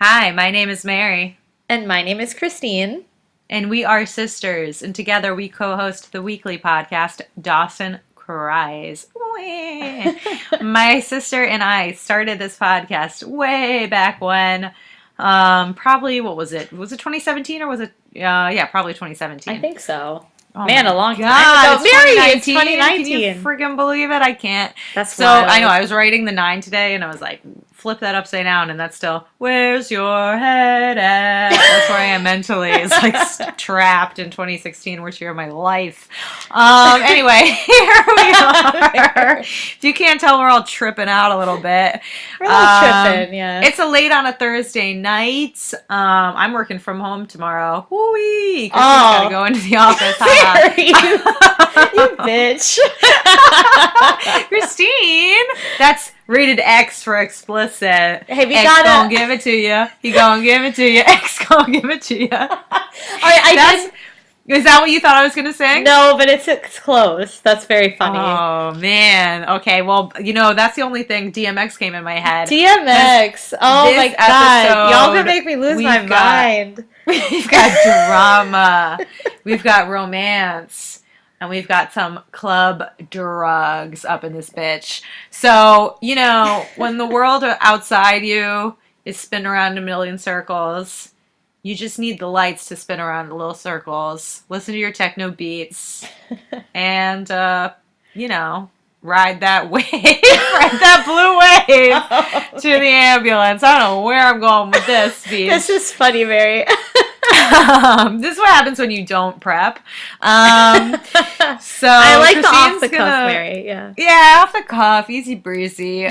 Hi, my name is Mary, And my name is Christine. and we are sisters, and together we co-host the weekly podcast, Dawson Cries. My sister and I started this podcast way back when, probably, what was it? Was it 2017 or was it, probably I 2017. think so. Oh Man, my a long time God, ago. it's Mary, it's 2019. Can you 2019. freaking believe it? I can't. That's So I know wild. I was writing the 9 today, and I was like, flip that upside down, and that's still, where's your head at? That's where I am mentally. It's like trapped in 2016, worst year of my life. Anyway, here we are. If you can't tell, we're all tripping out a little bit. We're all tripping, yeah. It's a late on a Thursday night. I'm working from home tomorrow. Woo-wee! Christine's Oh. gotta go into the office. Mary, you bitch. Christine, that's rated X for explicit. Hey, we X gotta- gonna give it to you. He gonna give it to you. X gonna give it to you. Is that what you thought I was gonna sing? No, but it's close. That's very funny. Oh man. Okay. Well, that's the only thing. DMX came in my head. DMX. Oh this my God. episode, Y'all gonna make me lose my mind. We've got drama. We've got romance. And we've got some club drugs up in this bitch. So, when the world outside you is spinning around in a million circles, you just need the lights to spin around in little circles. Listen to your techno beats. And, ride that wave. Ride that blue wave to the ambulance. I don't know where I'm going with this speech. This is funny, Mary. This is what happens when you don't prep. So I like the off the Christine's cuff, Mary. Yeah. Yeah, off the cuff, easy breezy.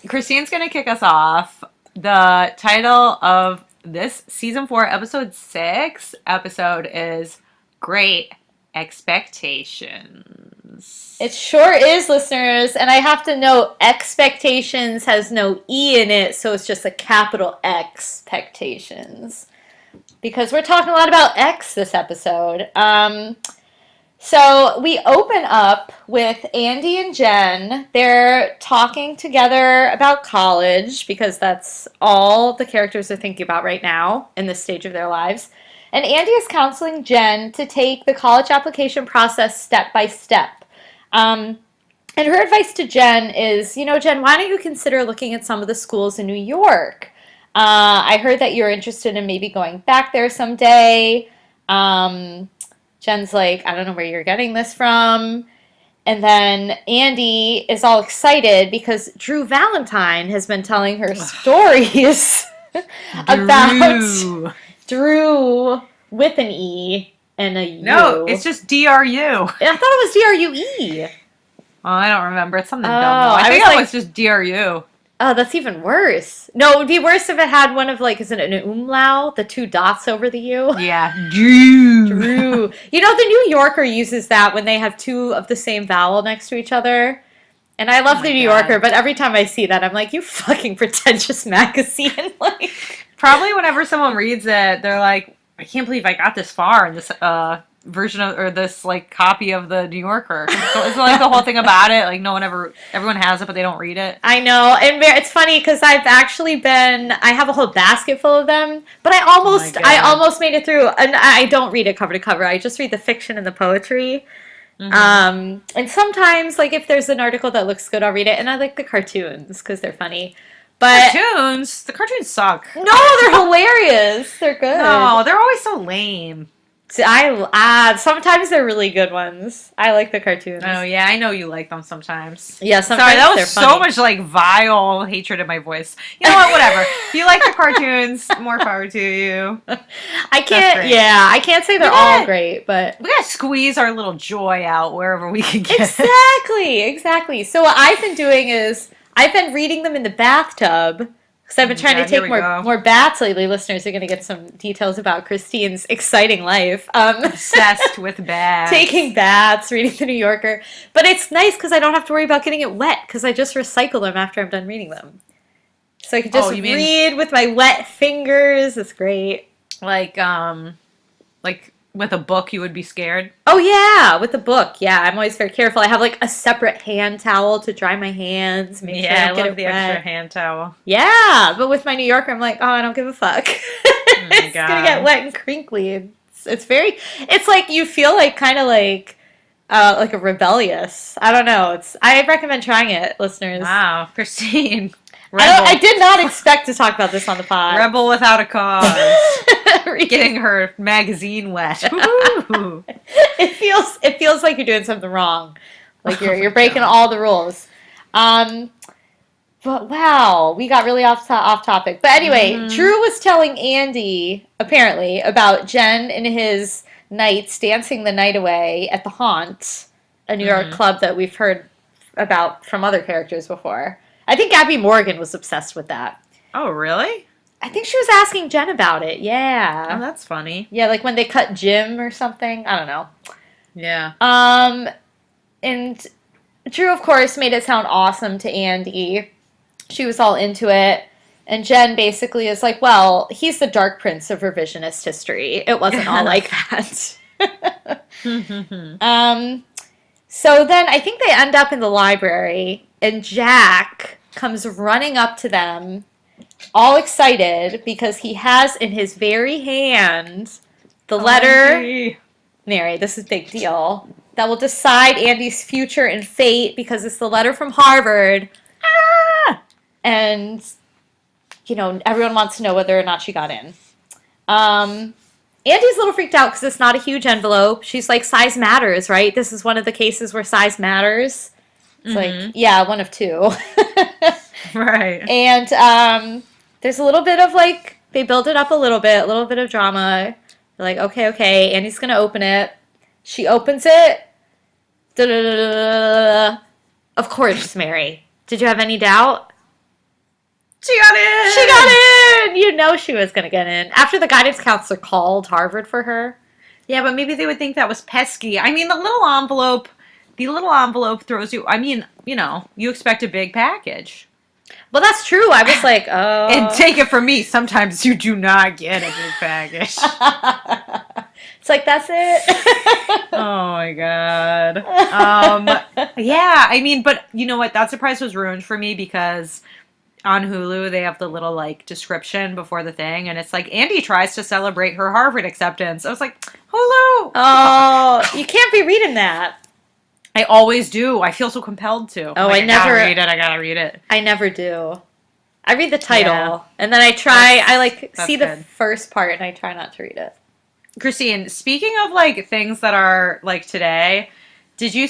Christine's gonna kick us off. The title of this season 4, episode 6 episode is Great Expectations. It sure is, listeners. And I have to note, expectations has no E in it, so it's just a capital expectations. Because we're talking a lot about X this episode. So we open up with Andie and Jen. They're talking together about college because that's all the characters are thinking about right now in this stage of their lives. And Andie is counseling Jen to take the college application process step by step. And her advice to Jen is, Jen, why don't you consider looking at some of the schools in New York? I heard that you're interested in maybe going back there someday. Jen's like, I don't know where you're getting this from. And then Andie is all excited because Drew Valentine has been telling her stories about Drew with an E and a U. No, it's just DRU. I thought it was DRUE. Oh, I don't remember. It's something dumb. Oh, Though. I think was it like- was just DRU. Oh, that's even worse. No, it would be worse if it had one of is it an umlaut? The 2 dots over the U? Yeah. Drew. Drew. The New Yorker uses that when they have 2 of the same vowel next to each other. And I love the New Yorker, but every time I see that, I'm like, you fucking pretentious magazine. Probably whenever someone reads it, they're like, I can't believe I got this far in this version of, or this copy of the New Yorker. So it's the whole thing about it. Everyone has it, but they don't read it. I know, and it's funny because I have a whole basket full of them, but I almost made it through, and I don't read it cover to cover. I just read the fiction and the poetry. Mm-hmm. And sometimes, if there's an article that looks good, I'll read it, and I like the cartoons because they're funny. But Cartoons? The cartoons suck. No, they're hilarious. They're good. No, they're always so lame. See, sometimes they're really good ones. I like the cartoons. Oh yeah, I know you like them sometimes. Yeah, sometimes Sorry, that they're was funny. so much vile hatred in my voice. You know what? Whatever. If you like the cartoons, more power to you. I can't. Yeah, I can't say they're all great, but we gotta squeeze our little joy out wherever we can get it. Exactly. So what I've been doing is I've been reading them in the bathtub. Because I've been trying to take more baths lately. Listeners are going to get some details about Christine's exciting life. Obsessed with baths. Taking baths, reading the New Yorker. But it's nice because I don't have to worry about getting it wet because I just recycle them after I'm done reading them. So I can just read with my wet fingers. It's great. Like With a book, you would be scared? Oh yeah, with the book. Yeah, I'm always very careful. I have like a separate hand towel to dry my hands, make sure I Yeah, I don't get love it the wet. extra hand towel. Yeah, but with my New Yorker, I'm like, oh, I don't give a fuck. Oh my It's gonna get god. wet and crinkly. It's very. It's like you feel like kind of like a rebellious. I don't know. I recommend trying it, listeners. Wow, Christine. I Rebel. did not expect to talk about this on the pod. Rebel without a cause. It Getting her magazine wet. Woo! feels like you're doing something wrong. Like Oh you're my breaking God. all the rules. Um, but wow, we got really off topic. But anyway, Mhm. Drew was telling Andy apparently about Jen and his nights dancing the night away at the Haunt, a New York Mhm. club that we've heard about from other characters before. I think Abby Morgan was obsessed with that. Oh, really? I think she was asking Jen about it. Oh, Yeah. that's funny. Yeah, like when they cut Jim or something. I don't know. Yeah. And Drew, of course, made it sound awesome to Andy. She was all into it. And Jen basically is like, well, he's the dark prince of revisionist history. It wasn't all like that. So then I think they end up in the library, and Jack comes running up to them, all excited because he has in his very hand the letter. OMG. Mary, this is a big deal. That will decide Andy's future and fate because it's the letter from Harvard. Ah! And, everyone wants to know whether or not she got in. Andy's a little freaked out because it's not a huge envelope. She's like, size matters, right? This is one of the cases where size matters. It's like, yeah, one of two. Right. And there's a little bit of like, they build it up a little bit of drama. They're like, okay, Andy's going to open it. She opens it. Da-da-da-da-da-da. Of course, Mary. Did you have any doubt? She got in! She got in! You know she was going to get in. After the guidance counselor called Harvard for her. Yeah, but maybe they would think that was pesky. I mean, the little envelope throws you, I mean, you expect a big package. Well, that's true. I was like, oh. And take it from me, sometimes you do not get a big package. It's like, that's it. Oh my god. Yeah, I mean, but you know what? That surprise was ruined for me because on Hulu they have the little like description before the thing, and it's like Andie tries to celebrate her Harvard acceptance. I was like, Hulu. Oh, you can't be reading that. I always do. I feel so compelled to. Oh, Like, I never- I gotta read it. I never do. I read the title, Yeah. and then I try. I like That's see the good. first part, and I try not to read it. Christine, speaking of like things that are like today, did you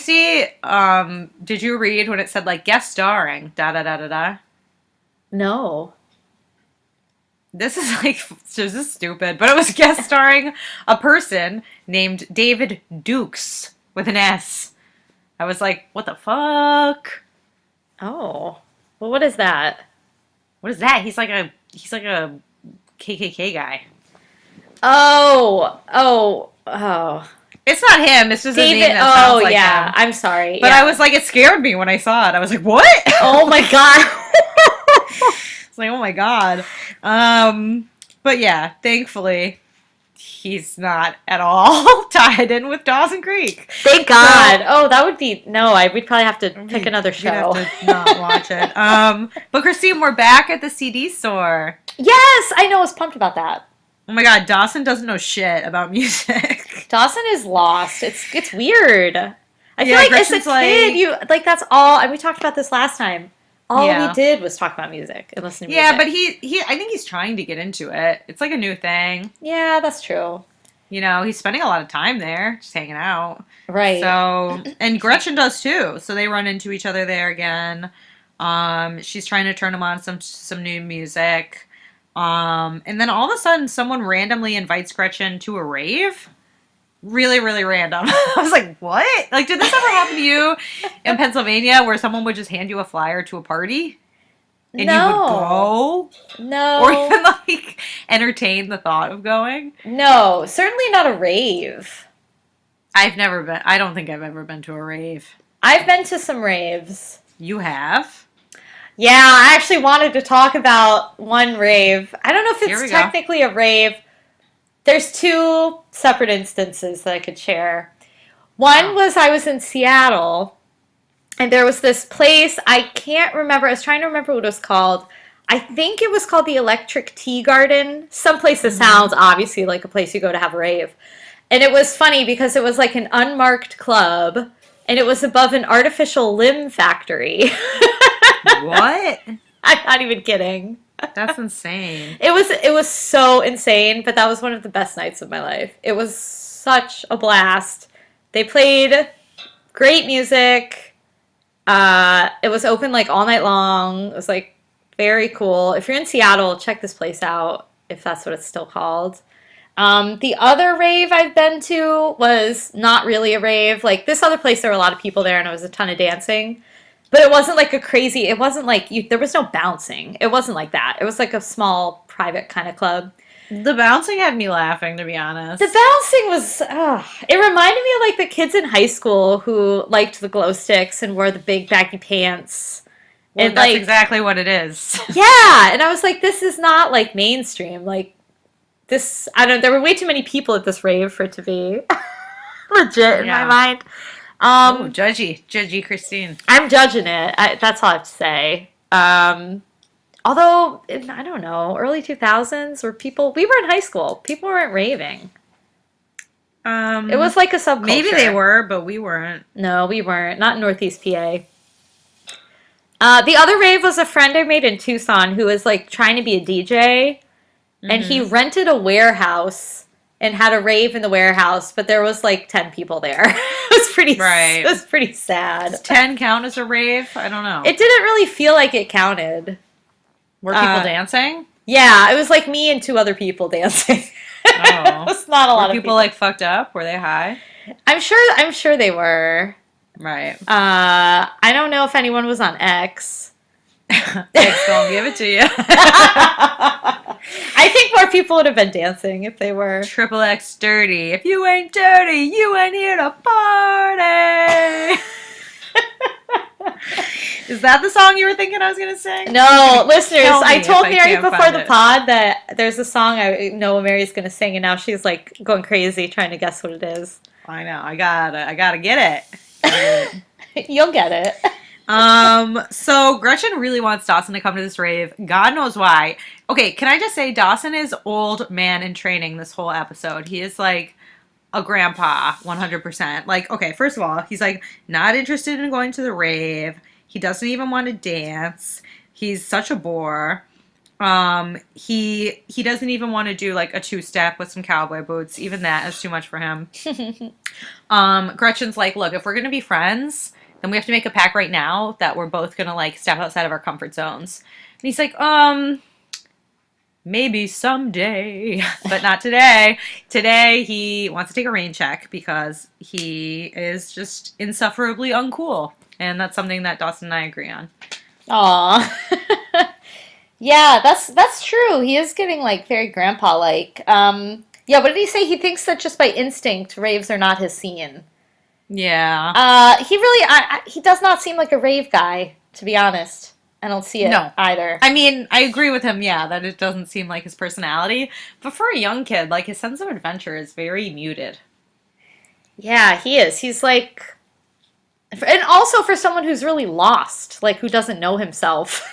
read when it said like guest starring da da da da da? No. This is stupid, but it was guest starring a person named David Dukes with an S. I was like, what the fuck? Oh. Well, what is that? What is that? He's like a KKK guy. Oh. It's not him. It's just a name David. that sounds Oh, like yeah. him. I'm sorry. But yeah. I was like, it scared me when I saw it. I was like, what? Oh my god. It's like, oh my god. But yeah, thankfully, he's not at all tied in with Dawson Creek. Thank God. Oh, that would be no. We'd probably have to pick another We'd show. have to not watch it. But Christine, we're back at the CD store. Yes, I know. I was pumped about that. Oh my god, Dawson doesn't know shit about music. Dawson is lost. It's weird. I feel Yeah, like Gretchen's as a kid, like- you like that's all. And we talked about this last time. All Yeah. we did was talk about music and listen to music. Yeah, but he I think he's trying to get into it. It's like a new thing. yeah, that's true. He's spending a lot of time there, just hanging out. Right. So, and Gretchen does too. So they run into each other there again. She's trying to turn him on some new music. And then all of a sudden, someone randomly invites Gretchen to a rave. Really, really random. I was like, what? Like, did this ever happen to you in Pennsylvania where someone would just hand you a flyer to a party? And you would go? No. Or even, like, entertain the thought of going? No. Certainly not a rave. I don't think I've ever been to a rave. I've been to some raves. You have? Yeah, I actually wanted to talk about one rave. I don't know if Here it's we go. technically a rave, There's two separate instances that I could share. One was I was in Seattle, and there was this place, I can't remember, I was trying to remember what it was called. I think it was called the Electric Tea Garden. Some place that sounds obviously like a place you go to have a rave. And it was funny because it was like an unmarked club, and it was above an artificial limb factory. What? I'm not even kidding. That's insane. It was so insane, but that was one of the best nights of my life. It was such a blast. They played great music. It was open like all night long. It was like very cool. If you're in Seattle, check this place out, if that's what it's still called. The other rave I've been to was not really a rave. Like this other place, there were a lot of people there, and there was a ton of dancing. But it wasn't like it wasn't like, there was no bouncing. It wasn't like that. It was like a small, private kind of club. The bouncing had me laughing, to be honest. The bouncing was, it reminded me of like the kids in high school who liked the glow sticks and wore the big baggy pants. Well, And that's like, exactly what it is. yeah. And I was like, this is not like mainstream. Like this, I don't, there were way too many people at this rave for it to be legit in my mind. Oh, judgy Christine. I'm judging it. That's all I have to say. Although, I don't know, early 2000s we were in high school. People weren't raving. It was like a subculture. Maybe they were, but we weren't. No, we weren't. Not in Northeast PA. The other rave was a friend I made in Tucson who was like trying to be a DJ. And he rented a warehouse and had a rave in the warehouse, but there was like 10 people there. It was pretty sad. Does 10 count as a rave? I don't know. It didn't really feel like it counted. Were people dancing? Yeah, it was like me and two other people dancing. Oh. It was not a lot of people. Like fucked up? Were they high? I'm sure they were. Right. I don't know if anyone was on X. X gonna give it to you. I think more people would have been dancing if they were. Triple X dirty. If you ain't dirty, you ain't here to party. Is that the song you were thinking I was going to sing? No, listeners, I told Mary before the pod that there's a song I know Mary's going to sing, and now she's like going crazy trying to guess what it is. I know. I gotta get it. You'll get it. So Gretchen really wants Dawson to come to this rave. God knows why. Okay, can I just say Dawson is old man in training this whole episode. He is like a grandpa, 100%. Like, okay, first of all, he's like not interested in going to the rave. He doesn't even want to dance. He's such a bore. He doesn't even want to do like a two-step with some cowboy boots. Even that is too much for him. Gretchen's like, look, if we're gonna be friends, then we have to make a pact right now that we're both gonna like step outside of our comfort zones. And he's like, maybe someday, but not today. Today he wants to take a rain check because he is just insufferably uncool. And that's something that Dawson and I agree on. Aw. Yeah, that's true. He is getting like very grandpa-like. Yeah, what did he say? He thinks that just by instinct, raves are not his scene. Yeah. He really, he does not seem like a rave guy, to be honest. I don't see it either. I mean, I agree with him, yeah, that it doesn't seem like his personality. But for a young kid, like, his sense of adventure is very muted. Yeah, he is. He's like... And also for someone who's really lost, like, who doesn't know himself.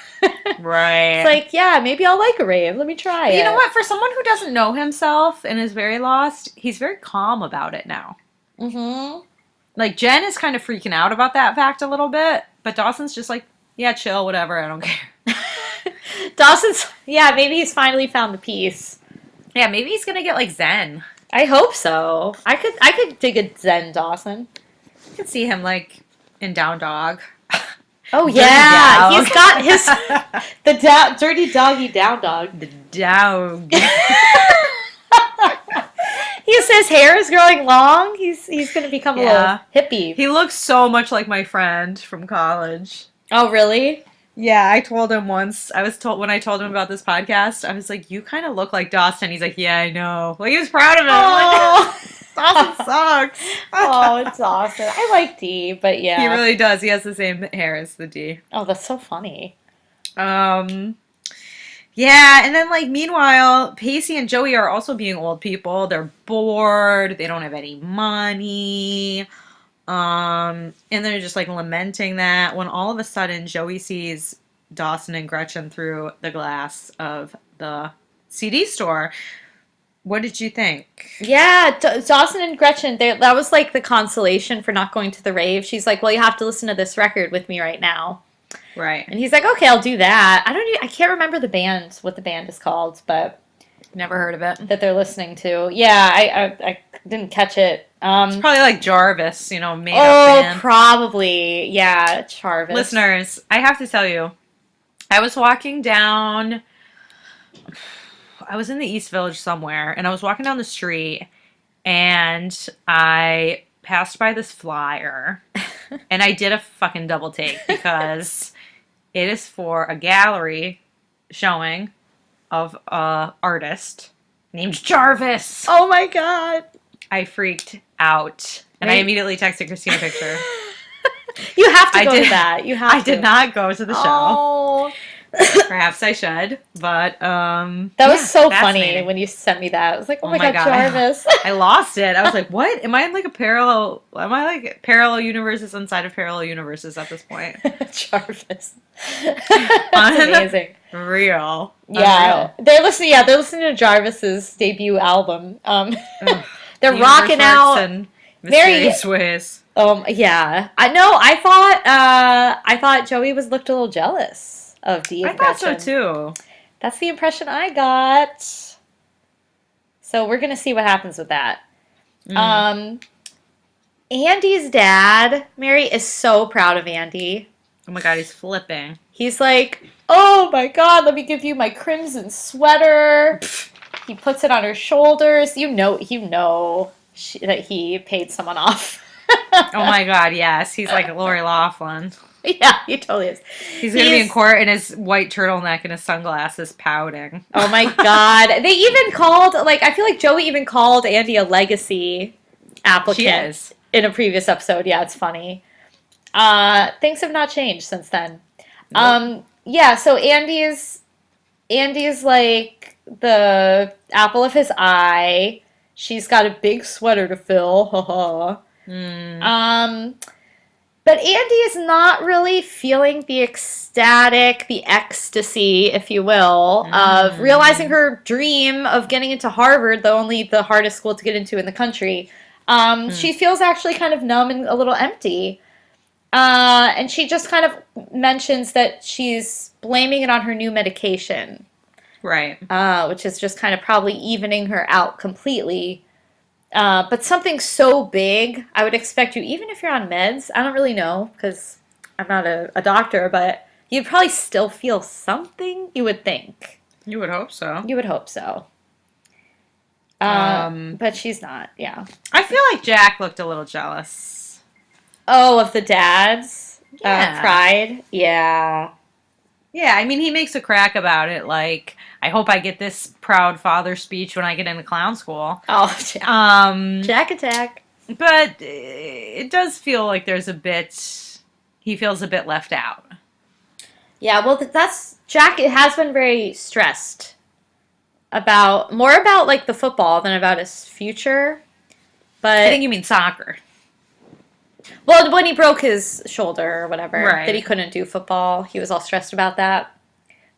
Right. It's like, yeah, maybe I'll like a rave. Let me try it. You know what? For someone who doesn't know himself and is very lost, he's very calm about it now. Mm-hmm. Like, Jen is kind of freaking out about that fact a little bit, but Dawson's just like, yeah, chill, whatever, I don't care. Dawson's, yeah, maybe he's finally found the peace. Yeah, maybe he's gonna get, like, Zen. I hope so. I could dig a Zen Dawson. I could see him, like, in Down Dog. Oh, Dirty yeah. dog. He's got his, dirty doggy down dog. The dog. His hair is growing long. He's going to become a little hippie. He looks so much like my friend from college. Oh, really? Yeah, I told him once. When I told him about this podcast, I was like, "You kind of look like Dawson." He's like, "Yeah, I know." Like, he was proud of him. Oh. Dawson sucks. Oh, it's awesome. I like D, but yeah. He really does. He has the same hair as the D. Oh, that's so funny. Yeah, and then like meanwhile, Pacey and Joey are also being old people. They're bored. They don't have any money. And they're just like lamenting that when all of a sudden Joey sees Dawson and Gretchen through the glass of the CD store. What did you think? Yeah, Dawson and Gretchen, that was like the consolation for not going to the rave. She's like, well, you have to listen to this record with me right now. Right. And he's like, okay, I'll do that. I can't remember what the band is called, but Never heard of it. that they're listening to. Yeah, I didn't catch it. It's probably like Jarvis, made up band. Probably. Yeah, Jarvis. Listeners, I have to tell you, I was walking down, I was in the East Village somewhere, and I was walking down the street, and I passed by this flyer, and I did a fucking double take because it is for a gallery showing of a artist named Jarvis. Oh my god. I freaked out, and I Right. immediately texted Christina a picture. You have to I go did- to that. You have I to. did not go to the show. Oh. Perhaps I should, but That was so funny fascinating. when you sent me that. I was like, oh, Oh my my god, God. Jarvis. I lost it. I was like, what? Am I in like a parallel? Am I like parallel universes inside of parallel universes at this point? Jarvis. That's amazing. Real. Yeah, they're listening. Yeah, they're listening to Jarvis's debut album. Ugh. They're The rocking universe out. works in mysterious ways. Yeah. I thought Joey looked a little jealous of Dee I and thought so Gretchen. too. That's the impression I got. So we're gonna see what happens with that. Mm. Andie's dad, Mary, is so proud of Andie. Oh my god, he's flipping. He's like, oh my god, let me give you my crimson sweater. He puts it on her shoulders. You know that he paid someone off. Oh my god, yes. He's like Lori Laughlin. Yeah, he totally is. He's gonna be in court in his white turtleneck and his sunglasses pouting. Oh my god. They even called, I feel like Joey even called Andie a legacy applicant She is. in a previous episode. Yeah, it's funny. Things have not changed since then. Nope. Yeah, so Andie's like the apple of his eye. She's got a big sweater to fill. Haha. But Andie is not really feeling the ecstasy, if you will, of realizing her dream of getting into Harvard, the hardest school to get into in the country. She feels actually kind of numb and a little empty. And she just kind of mentions that she's blaming it on her new medication. Right. Which is just kind of probably evening her out completely. But something so big, I would expect you, even if you're on meds, I don't really know, because I'm not a doctor, but you'd probably still feel something, you would think. You would hope so. You would hope so. But she's not, yeah. I feel like Jack looked a little jealous. Oh, of the dad's Yeah. pride? Yeah. Yeah, I mean, he makes a crack about it, like, I hope I get this proud father speech when I get into clown school. Oh, Jack attack. But it does feel like he feels a bit left out. Yeah, well, Jack has been very stressed more about like the football than about his future. But I think you mean soccer. well, when he broke his shoulder or whatever, Right. that he couldn't do football, he was all stressed about that.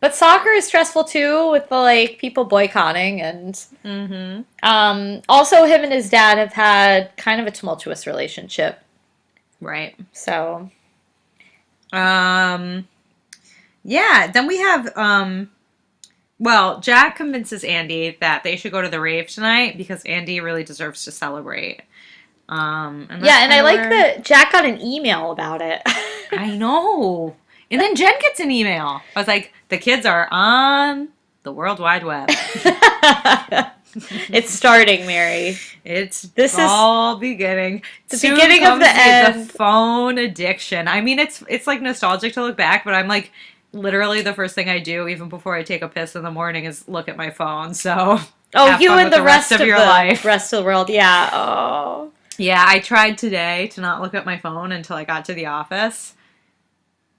But soccer is stressful too, with the people boycotting, and Mm-hmm. also him and his dad have had kind of a tumultuous relationship. Right. So Yeah, then we have, well, Jack convinces Andie that they should go to the rave tonight because Andie really deserves to celebrate. And that's yeah, and I kinda like where- that Jack got an email about it. I know. And then Jen gets an email. I was like, the kids are on the World Wide Web. It's starting, Mary. This is all beginning. the Soon beginning of comes the end. The phone addiction. I mean, it's like nostalgic to look back, but I'm like, literally the first thing I do, even before I take a piss in the morning, is look at my phone. So, Oh, have you fun and with the rest of your the life. rest of the world. Yeah. Oh. Yeah, I tried today to not look at my phone until I got to the office.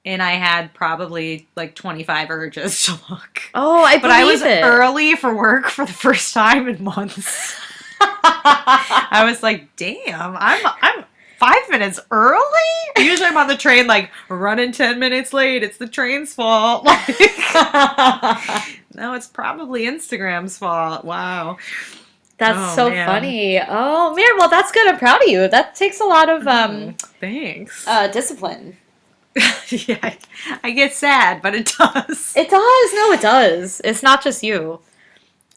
and I had probably like 25 urges to look. Oh, I But I was believe it. early for work for the first time in months. I was like, damn, I'm 5 minutes early? Usually I'm on the train like running 10 minutes late. It's the train's fault. Like, no, it's probably Instagram's fault. Wow. That's Oh, so man. funny. Oh man, well that's good. I'm proud of you. That takes a lot of Thanks. discipline. Yeah, I get sad, but it does. It does. No, it does. It's not just you.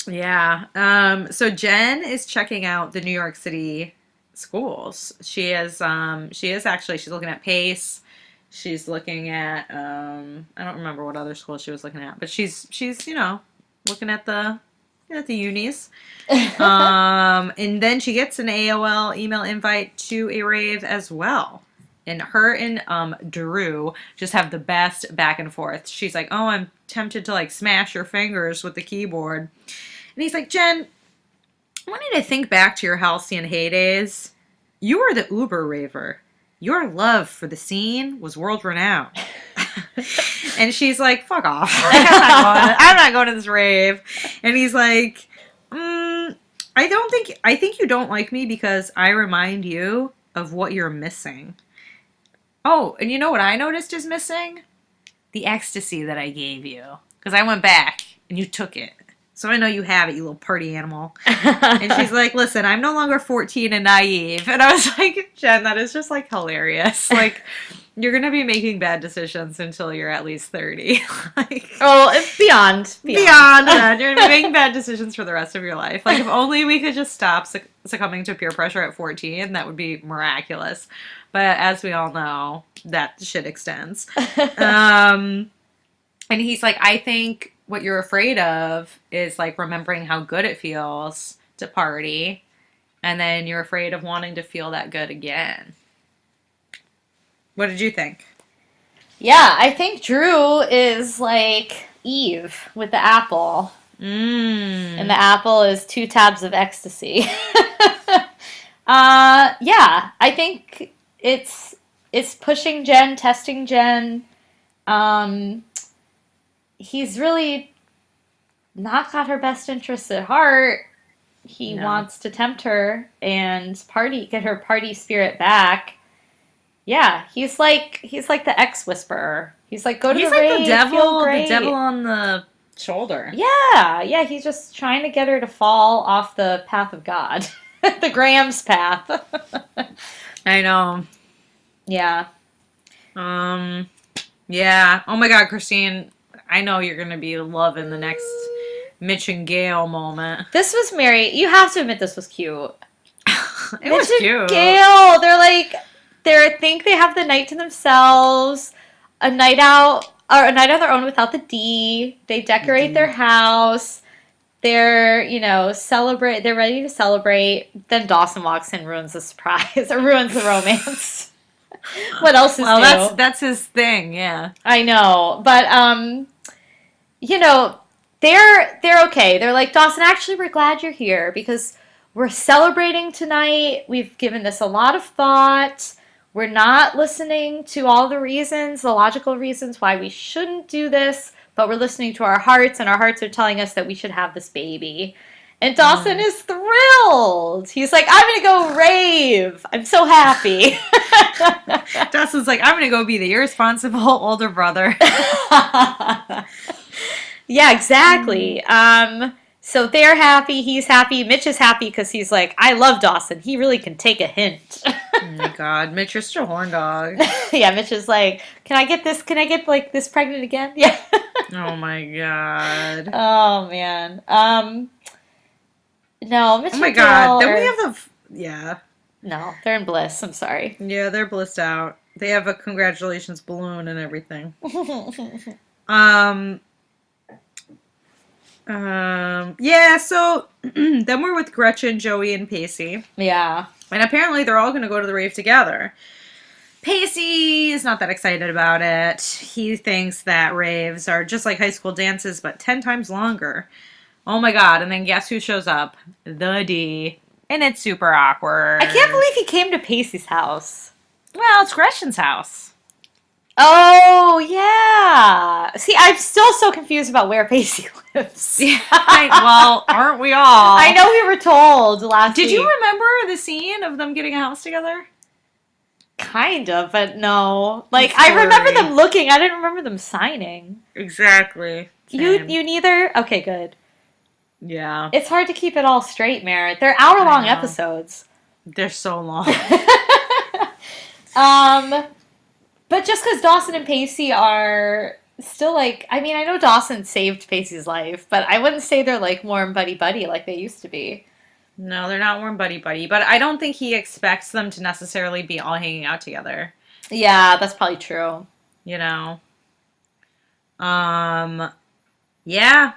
Yeah. So Jen is checking out the New York City schools. She's looking at Pace. She's looking at I don't remember what other school she was looking at, but she's looking at the unis. And then she gets an AOL email invite to a rave as well. And her and Drew just have the best back and forth. She's like, "Oh, I'm tempted to like smash your fingers with the keyboard." And he's like, "Jen, I want you to think back to your halcyon heydays. You were the Uber raver. Your love for the scene was world renowned." And she's like, "Fuck off. Like, I'm not going to this rave." And he's like, I think you don't like me because I remind you of what you're missing. Oh, and you know what I noticed is missing? The ecstasy that I gave you. Because I went back and you took it. So I know you have it, you little party animal." And she's like, "Listen, I'm no longer 14 and naive." And I was like, Jen, that is just like hilarious. Like, you're going to be making bad decisions until you're at least 30. Like, Oh, it's beyond. beyond that, you're going to be making bad decisions for the rest of your life. Like, if only we could just stop succumbing to peer pressure at 14, that would be miraculous. But as we all know, that shit extends. And he's like, "I think what you're afraid of is like remembering how good it feels to party, and then you're afraid of wanting to feel that good again." What did you think? Yeah, I think Drew is like Eve with the apple. And the apple is 2 tabs of ecstasy. Yeah, I think it's pushing Jen, testing Jen. He's really not got her best interests at heart. He No. wants to tempt her and get her party spirit back. Yeah, he's like the ex whisperer. He's like, go to He's the like rave, feel great. the devil on the shoulder. Yeah, he's just trying to get her to fall off the path of God. The Graham's path. I know. Yeah. Yeah. Oh my God, Christine, I know you're gonna be loving the next Mitch and Gail moment. This was Mary. You have to admit this was cute. It was Mitch and cute. Gail, I think they have the night to themselves, a night out, or a night on their own without the D. They decorate their house. They're, they're ready to celebrate. Then Dawson walks in, ruins the surprise, or ruins the romance. What else is new? Well, that's his thing, yeah. I know, but they're okay. They're like, "Dawson, actually, we're glad you're here because we're celebrating tonight. We've given this a lot of thought. We're not listening to all the logical reasons why we shouldn't do this, but we're listening to our hearts, and our hearts are telling us that we should have this baby." And Dawson is thrilled. He's like, "I'm going to go rave. I'm so happy." Dawson's like, "I'm going to go be the irresponsible older brother." Yeah, exactly. So they're happy. He's happy. Mitch is happy because he's like, "I love Dawson. He really can take a hint." Oh my God, Mitch, you're such a horn dog. Yeah, Mitch is like, "Can I get this? Can I get like this pregnant again?" Yeah. Oh my God. Oh man. No, Mitch. Oh my and God. Gail Then we are- have yeah. No, they're in bliss. I'm sorry. Yeah, they're blissed out. They have a congratulations balloon and everything. Yeah, so then we're with Gretchen, Joey, and Pacey. Yeah. And apparently they're all going to go to the rave together. Pacey is not that excited about it. He thinks that raves are just like high school dances, but 10 times longer. Oh my God. And then guess who shows up? The D. And it's super awkward. I can't believe he came to Pacey's house. Well, it's Gretchen's house. Oh, yeah. See, I'm still so confused about where Pacey lives. Yeah, well, aren't we all? I know we were told last Did week. you remember the scene of them getting a house together? Kind of, but no. Like, It's I remember blurry. them looking. I didn't remember them signing. Exactly. You neither? Okay, good. Yeah. It's hard to keep it all straight, Merritt. They're hour-long I know. episodes. They're so long. But just because Dawson and Pacey are still like, I mean, I know Dawson saved Pacey's life, but I wouldn't say they're like warm buddy-buddy like they used to be. No, they're not warm buddy-buddy, but I don't think he expects them to necessarily be all hanging out together. Yeah, that's probably true. You know? Yeah.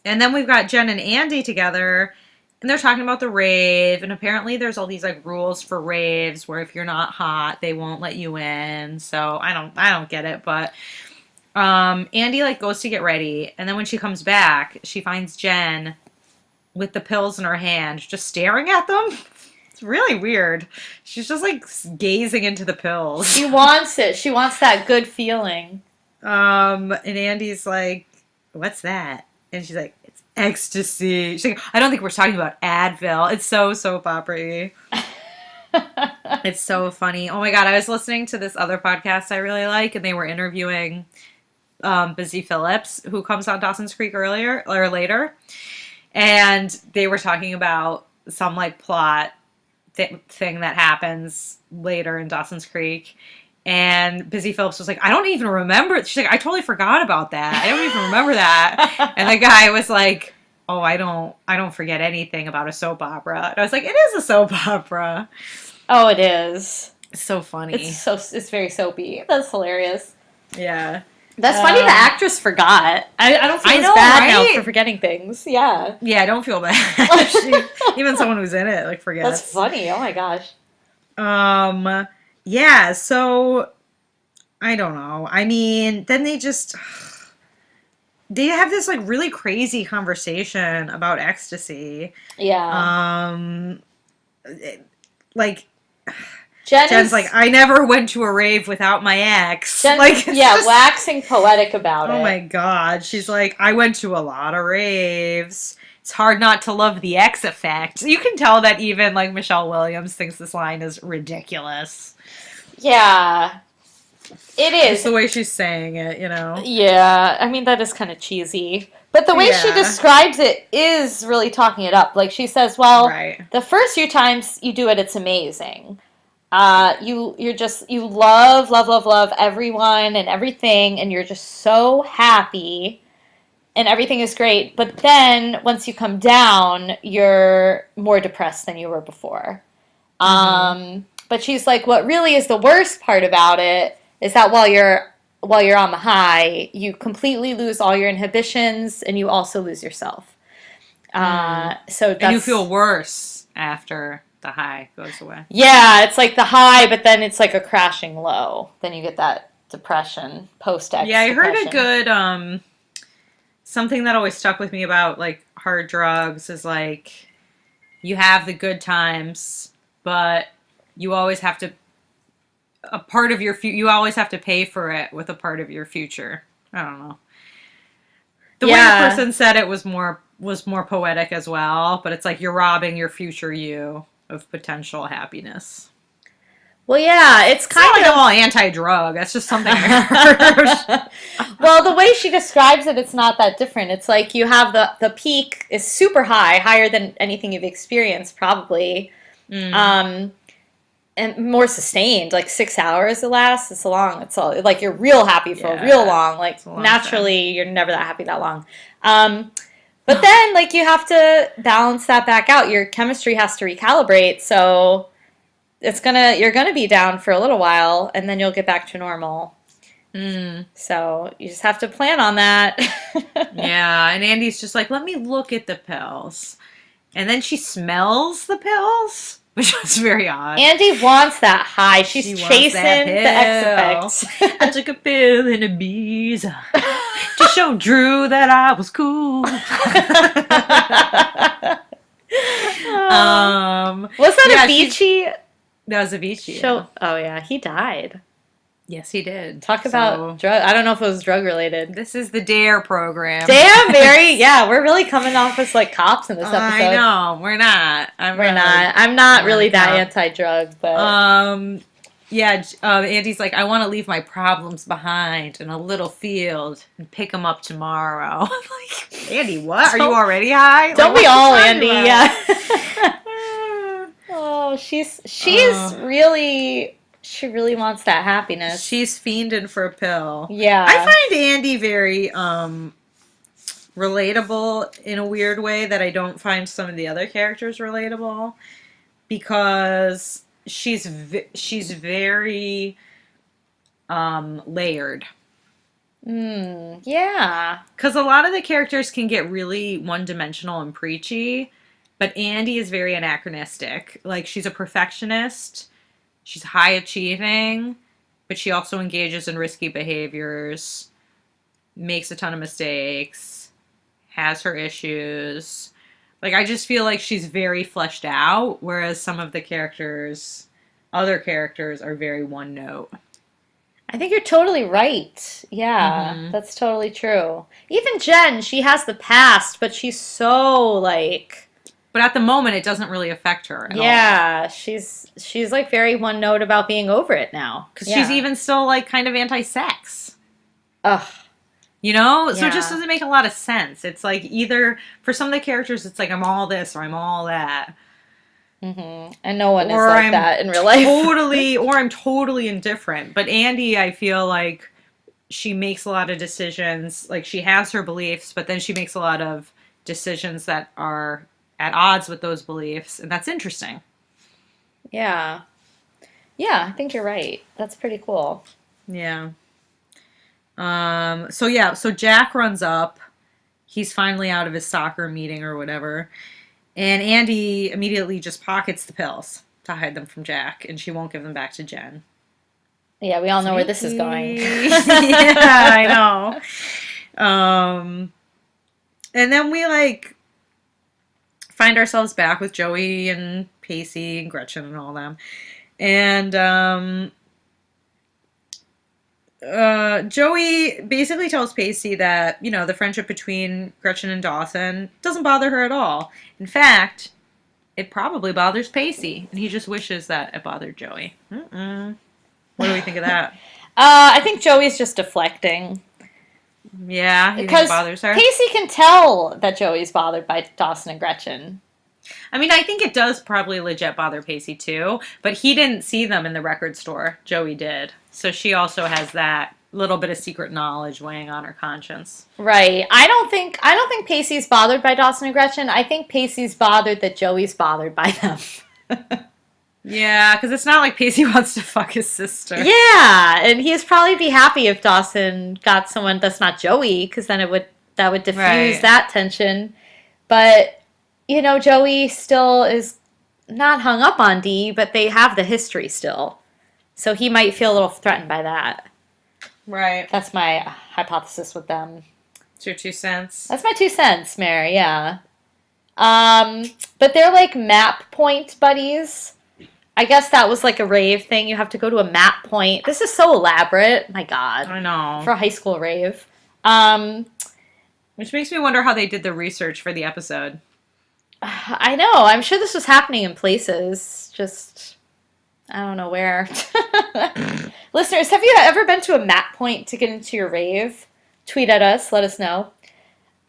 And then we've got Jen and Andie together, and they're talking about the rave, and apparently there's all these like rules for raves where if you're not hot, they won't let you in. So I don't get it, but Andie like goes to get ready, and then when she comes back, she finds Jen with the pills in her hand, just staring at them. It's really weird. She's just like gazing into the pills. She wants it. She wants that good feeling. And Andie's like, "What's that?" And she's like, "It's ecstasy." She's like, "I don't think we're talking about Advil." It's so soap opera-y. It's so funny. Oh my God, I was listening to this other podcast I really like, and they were interviewing Busy Phillips, who comes on Dawson's Creek earlier or later. And they were talking about some like plot thing that happens later in Dawson's Creek. And Busy Phillips was like, "I don't even remember." She's like, "I totally forgot about that. I don't even remember that." And the guy was like, "Oh, I don't forget anything about a soap opera." And I was like, "It is a soap opera." Oh, it is. It's so funny. It's very soapy. That's hilarious. Yeah. That's funny the actress forgot. I don't feel as bad now for forgetting things. Yeah. Yeah, I don't feel bad. Even someone who's in it like forgets. That's funny. Oh my gosh. Yeah, so I don't know. I mean, then they have this like really crazy conversation about ecstasy. Yeah. Like Jen's like, "I never went to a rave without my ex." Like, waxing poetic about it. Oh my God. She's like, "I went to a lot of raves. It's hard not to love the X effect." You can tell that even like Michelle Williams thinks this line is ridiculous. Yeah. It is. It's the way she's saying it, you know? Yeah. I mean, that is kind of cheesy. But the way she describes it is really talking it up. Like, she says, well, the first few times you do it, it's amazing. You love everyone and everything, and you're just so happy, and everything is great. But then, once you come down, you're more depressed than you were before. But she's like, what really is the worst part about it is that while you're on the high, you completely lose all your inhibitions, and you also lose yourself. And you feel worse after the high goes away. Yeah, it's like the high, but then it's like a crashing low. Then you get that depression, post-X Yeah, I heard depression. a good, something that always stuck with me about, like, hard drugs is, like, you have the good times, but you always have to, you always have to pay for it with a part of your future. I don't know. The way the person said it was more poetic as well, but it's like you're robbing your future you of potential happiness. Well, yeah, it's kind of like I'm all anti-drug. That's just something I heard. Well, the way she describes it, it's not that different. It's like you have the peak is super high, higher than anything you've experienced probably, and more sustained. Like 6 hours it lasts. It's long. It's all like you're real happy for a real long. Like naturally, you're never that happy that long. But then, like, you have to balance that back out. Your chemistry has to recalibrate, so you're gonna be down for a little while, and then you'll get back to normal. So you just have to plan on that. Yeah, and Andie's just like, "Let me look at the pills," and then she smells the pills, which was very odd. Andie wants that high. She's chasing the X effects. I took a pill in Ibiza to show Drew that I was cool. Was that Avicii? That was Avicii. Oh yeah, he died. Yes, he did. Talk about drug. I don't know if it was drug related. This is the DARE program. Damn, Mary. Yeah, we're really coming off as like cops in this episode. I know. We're not. We're not. I'm not really that anti-drug, but yeah. Andie's like, I want to leave my problems behind in a little field and pick them up tomorrow. I'm like, Andie, what? Are you already high? Don't like, be all Andie. Yeah. Oh, she's really. She really wants that happiness. She's fiending for a pill. Yeah. I find Andie very relatable in a weird way that I don't find some of the other characters relatable, because she's very layered. Yeah. Because a lot of the characters can get really one-dimensional and preachy, but Andie is very anachronistic. Like, she's a perfectionist. She's high achieving, but she also engages in risky behaviors, makes a ton of mistakes, has her issues. Like, I just feel like she's very fleshed out, whereas some of the other characters are very one note. I think you're totally right. Yeah, that's totally true. Even Jen, she has the past, but she's so like... But at the moment, it doesn't really affect her at all. Yeah, she's like very one note about being over it now. Because she's even still like kind of anti-sex. Ugh. You know? Yeah. So it just doesn't make a lot of sense. It's like either, for some of the characters, it's like I'm all this or I'm all that. Mm-hmm. And no one is like that in real life. Or I'm totally indifferent. But Andie, I feel like she makes a lot of decisions. Like, she has her beliefs, but then she makes a lot of decisions that are at odds with those beliefs, and that's interesting. Yeah. Yeah, I think you're right. That's pretty cool. Yeah. So Jack runs up. He's finally out of his soccer meeting or whatever. And Andie immediately just pockets the pills to hide them from Jack, and she won't give them back to Jen. Yeah, we all know where this is going. Yeah, I know. And then we find ourselves back with Joey and Pacey and Gretchen and all them. And Joey basically tells Pacey that, the friendship between Gretchen and Dawson doesn't bother her at all. In fact, it probably bothers Pacey, and he just wishes that it bothered Joey. What do we think of that? I think Joey's just deflecting. Yeah, he think it bothers her. Pacey can tell that Joey's bothered by Dawson and Gretchen. I mean, I think it does probably legit bother Pacey too, but he didn't see them in the record store. Joey did. So she also has that little bit of secret knowledge weighing on her conscience. Right. I don't think Pacey's bothered by Dawson and Gretchen. I think Pacey's bothered that Joey's bothered by them. Yeah, because it's not like Pacey wants to fuck his sister. Yeah, and he'd probably be happy if Dawson got someone that's not Joey, because then that would diffuse that tension. But, Joey still is not hung up on Dee, but they have the history still. So he might feel a little threatened by that. Right. That's my hypothesis with them. It's your 2 cents. That's my 2 cents, Mary, yeah. But they're like map point buddies. I guess that was like a rave thing. You have to go to a map point. This is so elaborate. My God. I know. For a high school rave. Which makes me wonder how they did the research for the episode. I know. I'm sure this was happening in places. Just, I don't know where. Listeners, have you ever been to a map point to get into your rave? Tweet at us. Let us know.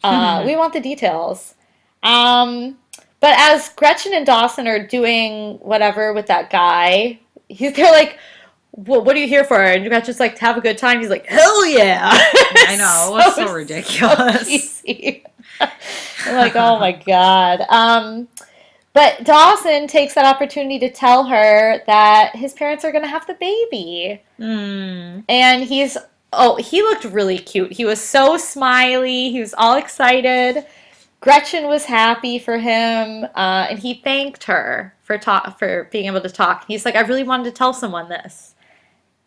We want the details. But as Gretchen and Dawson are doing whatever with that guy, they're like, well, what are you here for? And Gretchen's like, to have a good time. He's like, hell yeah. I know. It was so ridiculous. So I'm like, oh my God. But Dawson takes that opportunity to tell her that his parents are going to have the baby. And he looked really cute. He was so smiley. He was all excited. Gretchen was happy for him, and he thanked her for being able to talk. He's like, I really wanted to tell someone this.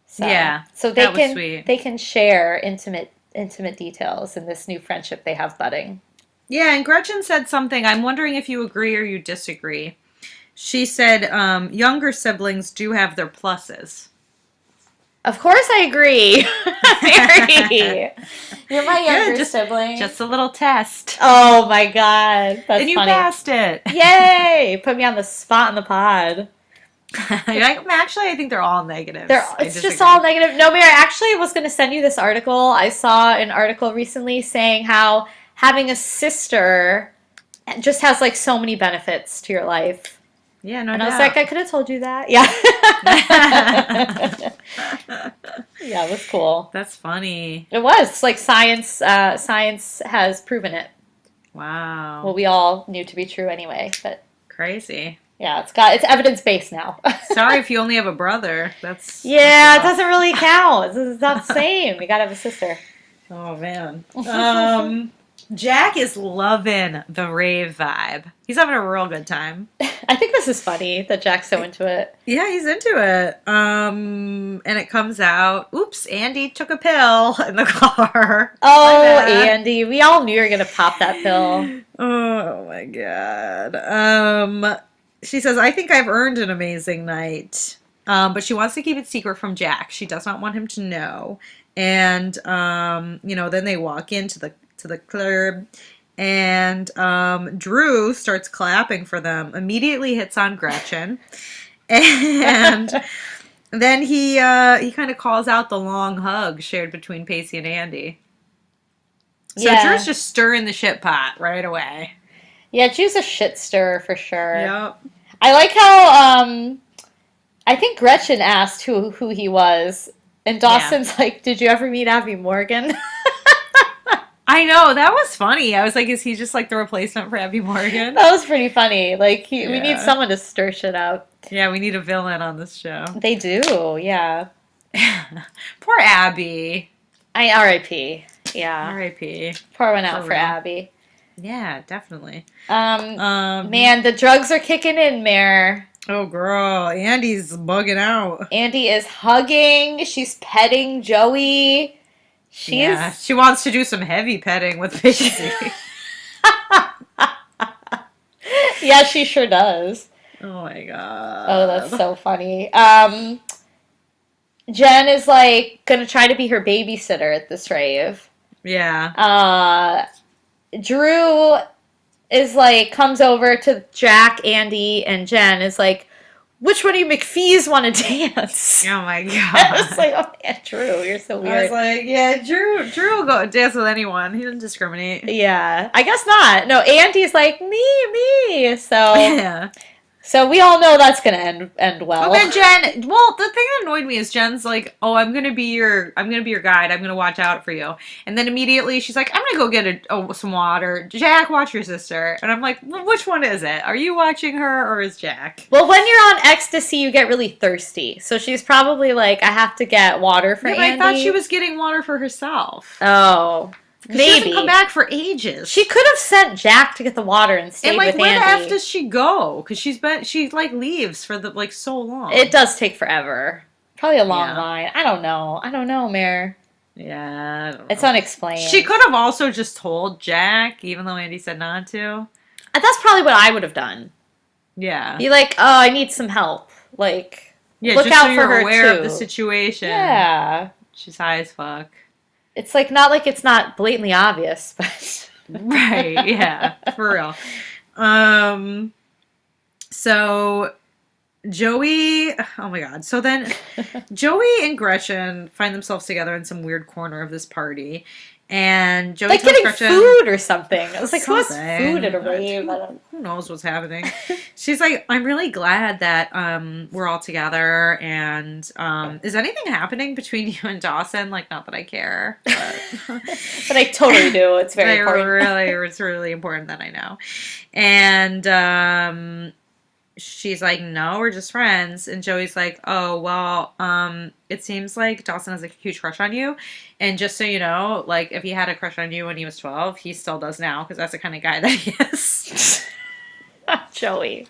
So, yeah, so they can share intimate details in this new friendship they have budding. Yeah, and Gretchen said something. I'm wondering if you agree or you disagree. She said younger siblings do have their pluses. Of course I agree. Mary. You're my younger sibling. Just a little test. Oh my god. That's and you funny. passed it. Yay! Put me on the spot in the pod. Actually, I think they're all negatives. It's just all negative. No, Mary, I actually was going to send you this article. I saw an article recently saying how having a sister just has like so many benefits to your life. Yeah, no and doubt. I was like, I could have told you that. Yeah. Yeah, it was cool. That's funny. It was. It's like science has proven it. Wow. Well, we all knew to be true anyway, but crazy. Yeah, it's evidence-based now. Sorry if you only have a brother. That's it doesn't really count. It's not the same. You gotta have a sister. Oh, man. Jack is loving the rave vibe. He's having a real good time. I think this is funny that Jack's so into it. Yeah, he's into it. And it comes out, oops, Andie took a pill in the car. Oh, Andie. We all knew you were going to pop that pill. Oh, my God. She says, I think I've earned an amazing night. But she wants to keep it secret from Jack. She does not want him to know. And, then they walk into the club, and Drew starts clapping for them, immediately hits on Gretchen, and then he kind of calls out the long hug shared between Pacey and Andie. So Drew's just stirring the shit pot right away. Yeah, Drew's a shit stirrer for sure. Yep. I like how I think Gretchen asked who he was, and Dawson's like, "Did you ever meet Abby Morgan?" I know, that was funny. I was like, is he just like the replacement for Abby Morgan? That was pretty funny. Like, we need someone to stir shit up. Yeah, we need a villain on this show. They do, yeah. Poor Abby. R.I.P. Yeah. R.I.P. Pour one out for Abby. Yeah, definitely. Man, the drugs are kicking in, Mare. Oh, girl. Andie's bugging out. Andie is hugging. She's petting Joey. She wants to do some heavy petting with Pacey. Yeah, she sure does. Oh, my God. Oh, that's so funny. Jen is, like, gonna try to be her babysitter at this rave. Yeah. Drew is, like, comes over to Jack, Andie, and Jen is like, which one of you McPhees want to dance? Oh, my God. I was like, oh, man, Drew, you're so weird. I was like, yeah, Drew will go dance with anyone. He doesn't discriminate. Yeah, I guess not. No, Andie's like, me. So, yeah. So we all know that's gonna end well. And then Jen, well, the thing that annoyed me is Jen's like, "Oh, I'm gonna be your guide. I'm gonna watch out for you." And then immediately she's like, "I'm gonna go get some water. Jack, watch your sister." And I'm like, well, "Which one is it? Are you watching her or is Jack?" Well, when you're on ecstasy, you get really thirsty. So she's probably like, "I have to get water for Andie." I thought she was getting water for herself. Oh. Maybe. She hasn't come back for ages. She could have sent Jack to get the water and stayed with Andie. Where the F does she go? Because she leaves for so long. It does take forever. Probably a long line. I don't know, Mare. Yeah, I don't know. It's unexplained. She could have also just told Jack, even though Andie said not to. That's probably what I would have done. Yeah. Be like, oh, I need some help. Like, look just out so for you're her aware too. of the situation. Yeah. She's high as fuck. It's like not like it's not blatantly obvious, but right, yeah, for real. So Joey, oh my God. So then Joey and Gretchen find themselves together in some weird corner of this party. And Joey like tells getting Gretchen, food or something. I was like, who has food at a rave? Who knows what's happening? She's like, I'm really glad that we're all together. And is anything happening between you and Dawson? Like, not that I care, but, but I totally do. It's very important. It's really important that I know. And she's like, no, we're just friends. And Joey's like, oh, well, it seems like Dawson has a huge crush on you. And just so you know, like, if he had a crush on you when he was 12, he still does now, because that's the kind of guy that he is. Joey.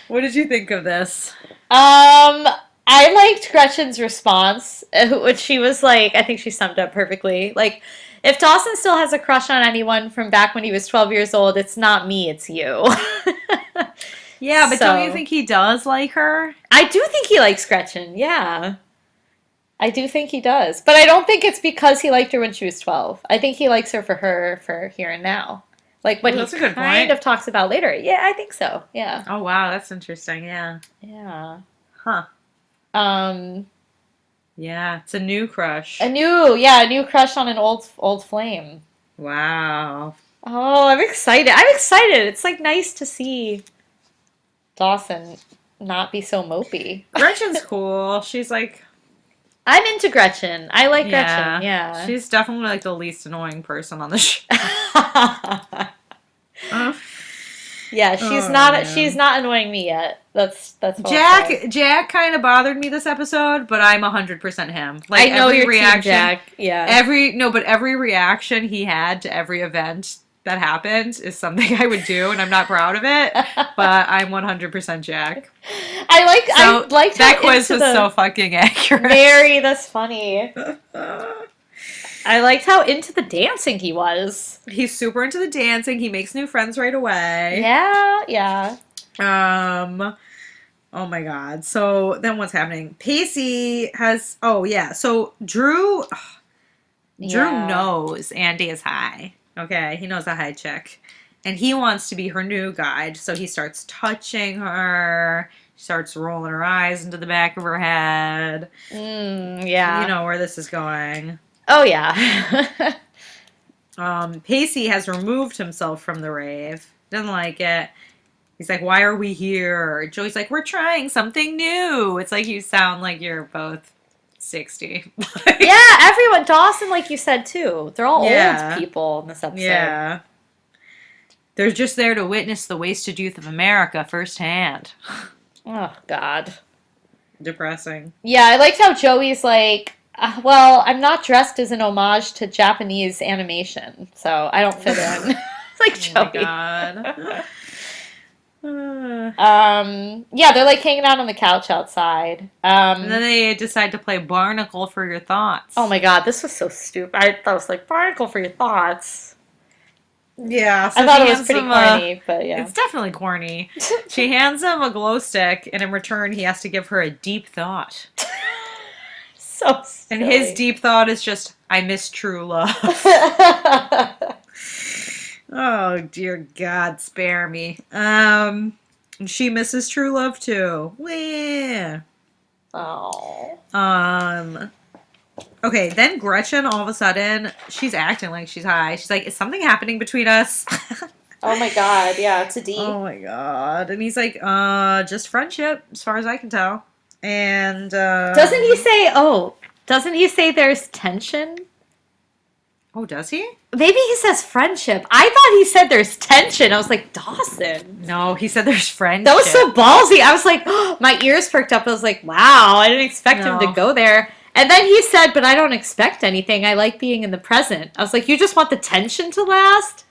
What did you think of this? I liked Gretchen's response, which she was like, I think she summed up perfectly. Like, if Dawson still has a crush on anyone from back when he was 12 years old, it's not me, it's you. Yeah, but don't you think he does like her? I do think he likes Gretchen, yeah. I do think he does. But I don't think it's because he liked her when she was 12. I think he likes her for here and now. Like what Ooh, he that's a good kind point. of talks about later. Yeah, I think so. Yeah. Oh, wow, that's interesting. Yeah. Yeah. Huh. Um, Yeah, it's a new crush. a new crush on an old flame. Wow. Oh, I'm excited. I'm excited. It's like nice to see Dawson not be so mopey. Gretchen's cool. She's like, I'm into Gretchen. I like Gretchen. yeah, Yeah. she's definitely like the least annoying person on the show. Uh, Yeah, oh she's man. not annoying me yet. That's what I'll say. Jack kind of bothered me this episode, but I'm 100% him. Like I know every your team, reaction, Jack. Yeah. every reaction he had to every event that happened is something I would do, and I'm not proud of it, but I'm 100% Jack. I So liked that how quiz into was the so fucking accurate. Mary, that's funny. I liked how into the dancing he was. He's super into the dancing. He makes new friends right away. Yeah, yeah. Oh my god. So then what's happening? Pacey has oh yeah. So Drew Yeah. knows Andie is high. Okay, he knows a high chick. And he wants to be her new guide, so he starts touching her. She starts rolling her eyes into the back of her head. Yeah. You know where this is going. Oh, yeah. Pacey has removed himself from the rave. Doesn't like it. He's like, why are we here? Joey's like, we're trying something new. It's like you sound like you're both 60. Yeah, everyone. Dawson, like you said, too. They're all Yeah. old people in this episode. Yeah. They're just there to witness the wasted youth of America firsthand. Oh, God. Depressing. Yeah, I liked how Joey's like, well, I'm not dressed as an homage to Japanese animation, so I don't fit in. It's like Oh Joey. my god. Yeah, they're like hanging out on the couch outside. And then they decide to play Barnacle for Your Thoughts. Oh my god, this was so stupid. I thought it was like Barnacle for your thoughts. Yeah, so I thought she it was hands pretty him corny, but yeah. It's definitely corny. She hands him a glow stick, and in return, he has to give her a deep thought. So And silly. his deep thought is just, I miss true love. Oh, dear God, spare me. And she misses true love, too. Wah. Oh. Okay, then Gretchen, all of a sudden, she's acting like she's high. She's like, is something happening between us? Oh my god, yeah, it's a D. Oh my god. And he's like, just friendship, as far as I can tell. And, Doesn't he say there's tension? Oh, does he? Maybe he says friendship. I thought he said there's tension. I was like, Dawson. No, he said there's friendship. That was so ballsy. I was like, oh, my ears perked up. I was like, wow, I didn't expect him to No. go there. And then he said, but I don't expect anything. I like being in the present. I was like, you just want the tension to last?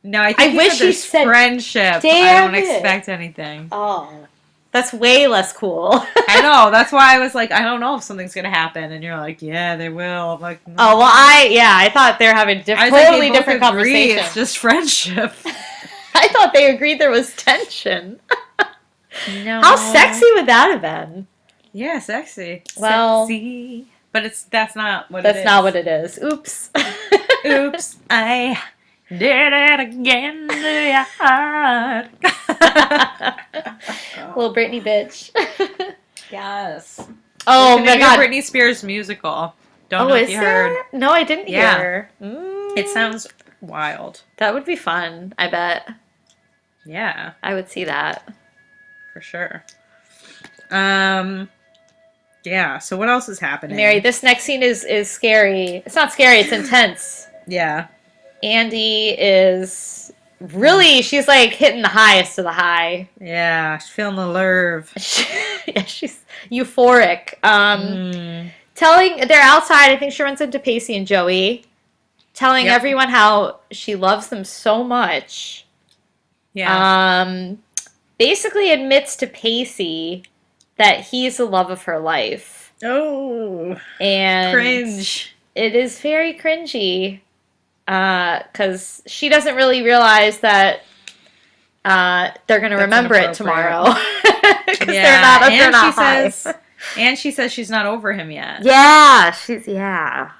No, I think I wish said he there's said, friendship. I damn don't it. expect anything. Oh, that's way less cool. I know. That's why I was like, I don't know if something's gonna happen, and you're like, yeah, they will. I'm like, no. Oh, well, I thought they were having I was like, totally they both different agree, conversation. It's just friendship. I thought they agreed there was tension. No. How sexy would that have been? Yeah, sexy. Well, Sexy. But that's not what it is. that's not what it is. Oops. Oops, I did it again to your heart. Little Britney bitch. Yes. Oh There's my gonna be a god. Britney Spears musical. Don't know is if you heard. there? No, I didn't Yeah. hear. It sounds wild. That would be fun, I bet. Yeah, I would see that. for sure. Yeah, so what else is happening? Mary, this next scene is scary. It's not scary, it's intense. Yeah. Andie is really, she's like hitting the highest of the high. Yeah, she's feeling the nerve. Yeah, she's euphoric. They're outside, I think she runs into Pacey and Joey, telling Yep. everyone how she loves them so much. Yeah. Basically admits to Pacey that he's the love of her life. Oh. And Cringe. it is very cringy. Because she doesn't really realize that they're going to remember it tomorrow. Because they're not she high. says And she says she's not over him yet. Yeah, yeah.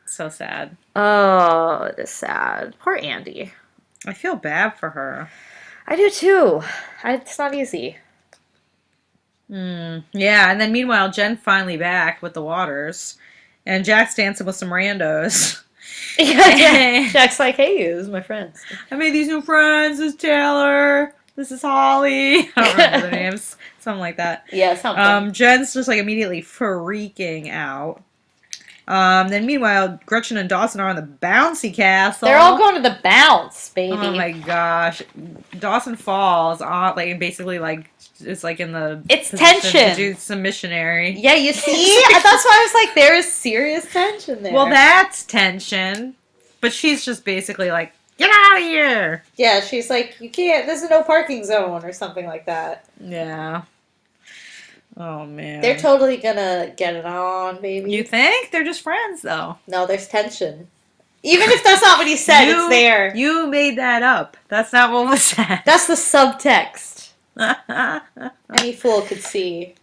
So sad. Oh, it is sad. Poor Andie. I feel bad for her. I do too. It's not easy. Yeah, and then meanwhile, Jen finally back with the Waters, and Jack's dancing with some randos. Yeah, Jack's like, hey, this is my friends. I made these new friends. This is Taylor. This is Holly. I don't remember the names. Something like that. Yeah, something. Jen's just like immediately freaking out. Then meanwhile, Gretchen and Dawson are on the bouncy castle. They're all going to the bounce, baby. Oh my gosh. Dawson falls on like and basically like it's like in the It's position tension. to do some missionary. Yeah, you see? That's why I was like, there is serious tension there. Well, that's tension. But she's just basically like, get out of here. Yeah, she's like, you can't, there's a no parking zone or something like that. Yeah. Oh, man. They're totally gonna get it on, baby. You think? They're just friends, though. No, there's tension. Even if that's not what he said, it's there. You made that up. That's not what was said. That's the subtext. Any fool could see.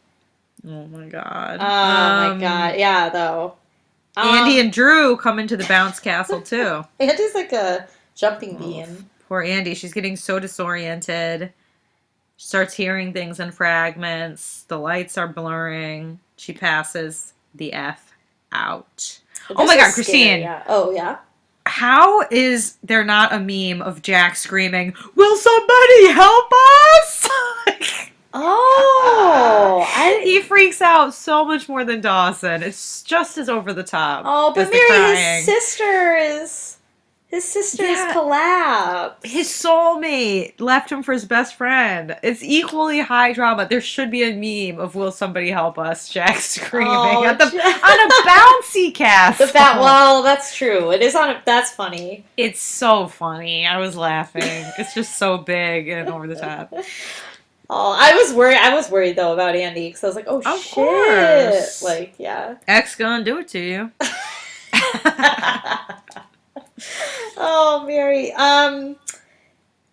Oh, my God. Oh, my God. Yeah, though. Andie and Drew come into the bounce castle, too. Andie's like a jumping bean. Poor Andie. She's getting so disoriented. She starts hearing things in fragments. The lights are blurring. She passes the F out. But Oh my this God, is Christine. scary, yeah. Oh, yeah? How is there not a meme of Jack screaming, "Will somebody help us?" Oh, He freaks out so much more than Dawson. It's just as over the top. Oh, but as the Mary, crying. his sister is collapsed. His soulmate left him for his best friend. It's equally high drama. There should be a meme of "Will somebody help us?" Jack screaming on a bouncy castle. Well, that's true. It is on a. That's funny. It's so funny. I was laughing. It's just so big and over the top. Oh, I was worried. I was worried though about Andie because I was like, "Oh Of shit!" course. Like, yeah. X gonna do it to you. Oh, Mary.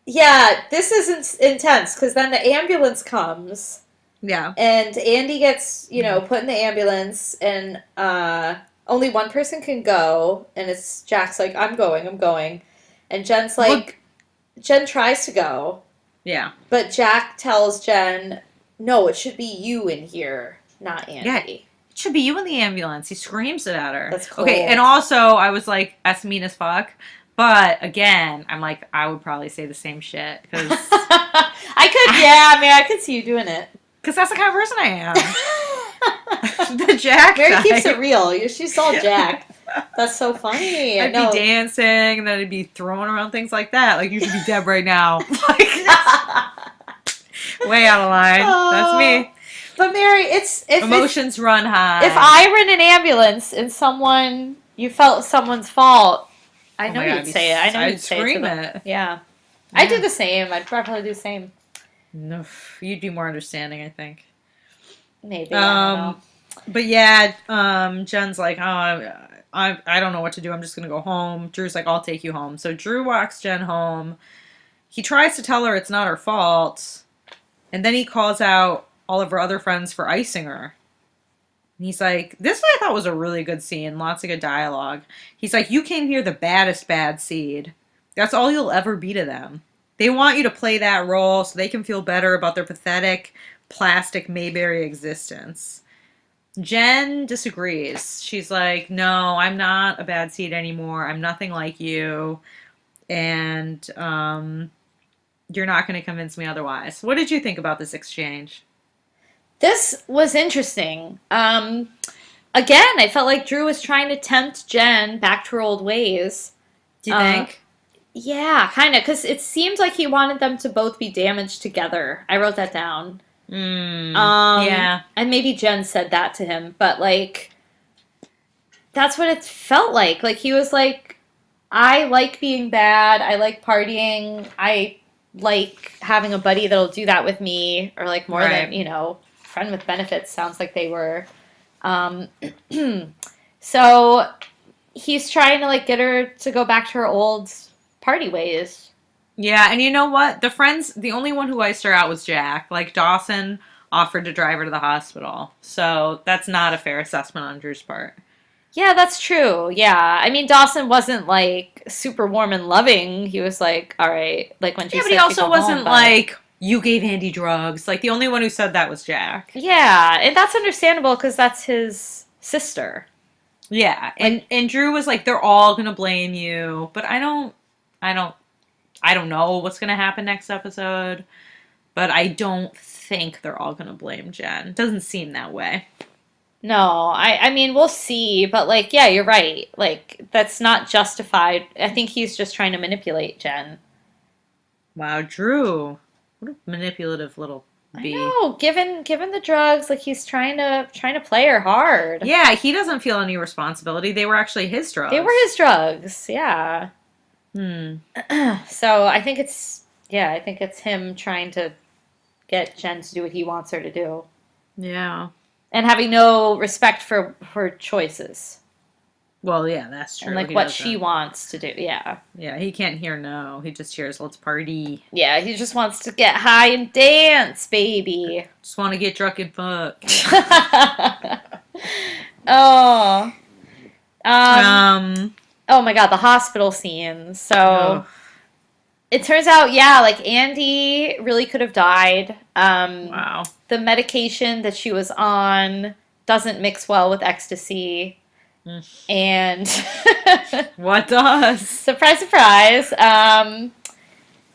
Yeah, this is intense because then the ambulance comes. Yeah. And Andie gets, put in the ambulance, and only one person can go, and it's Jack's like, I'm going. And Jen's like, Jen tries to go. Yeah. But Jack tells Jen, no, it should be you in here, not Andie. Yeah. It should be you in the ambulance. He screams it at her. That's cool. Okay, and also I was like, that's mean as fuck. But again, I'm like, I would probably say the same shit. Because I could see you doing it. Because that's the kind of person I am. The Jack Mary type. keeps it real. She's all Jack. That's so funny. I'd be dancing, and then I'd be throwing around things like that. Like, you should be dead right now. Like, way out of line. That's me. But Mary, emotions run high. If I were in an ambulance and you felt someone's fault, I know you'd say it. I know you'd scream it. Yeah. I'd do the same. I'd probably do the same. No, you'd be more understanding, I think. Maybe. I don't know. But yeah, Jen's like, oh, I don't know what to do. I'm just gonna go home. Drew's like, I'll take you home. So Drew walks Jen home. He tries to tell her it's not her fault, and then he calls out all of her other friends for icing her. And he's like, this I thought was a really good scene. Lots of good dialogue. He's like, you came here the baddest bad seed. That's all you'll ever be to them. They want you to play that role so they can feel better about their pathetic, plastic Mayberry existence. Jen disagrees. She's like, no, I'm not a bad seed anymore. I'm nothing like you. And you're not going to convince me otherwise. What did you think about this exchange? This was interesting. Again, I felt like Drew was trying to tempt Jen back to her old ways. Do you think? Yeah, kind of. Because it seemed like he wanted them to both be damaged together. I wrote that down. Yeah. And maybe Jen said that to him. But, like, that's what it felt like. Like, he was like, I like being bad. I like partying. I like having a buddy that'll do that with me. Or, like, more than, friend with benefits sounds like they were. So he's trying to, like, get her to go back to her old party ways. Yeah, and you know what? The only one who iced her out was Jack. Like, Dawson offered to drive her to the hospital. So that's not a fair assessment on Drew's part. Yeah, that's true. Yeah. I mean, Dawson wasn't like super warm and loving. He was like, all right, like when she Yeah, but said he to also go wasn't home, but like, you gave Andie drugs. Like, the only one who said that was Jack. yeah, and that's understandable because that's his sister. Yeah, Like, and Drew was like, they're all gonna blame you, but I don't, I don't know what's gonna happen next episode, but I don't think they're all gonna blame Jen. Doesn't seem that way. no, I mean, we'll see, but like, yeah, you're right. Like, that's not justified. I think he's just trying to manipulate Jen. Wow, Drew, what a manipulative little I bee. know, given the drugs, like he's trying to play her hard. Yeah, he doesn't feel any responsibility. They were actually his drugs. They were his drugs, yeah. Hmm. So I think it's him trying to get Jen to do what he wants her to do. Yeah. And having no respect for her choices. Well, yeah, that's true. And like He what doesn't. she wants to do. Yeah. Yeah, he can't hear no. He just hears, let's party. Yeah, he just wants to get high and dance, baby. Just want to get drunk and fuck. Oh. Um. Oh my god, the hospital scene. So Oh. it turns out, yeah, like Andie really could have died. Wow. The medication that she was on doesn't mix well with ecstasy. And What does? surprise, surprise.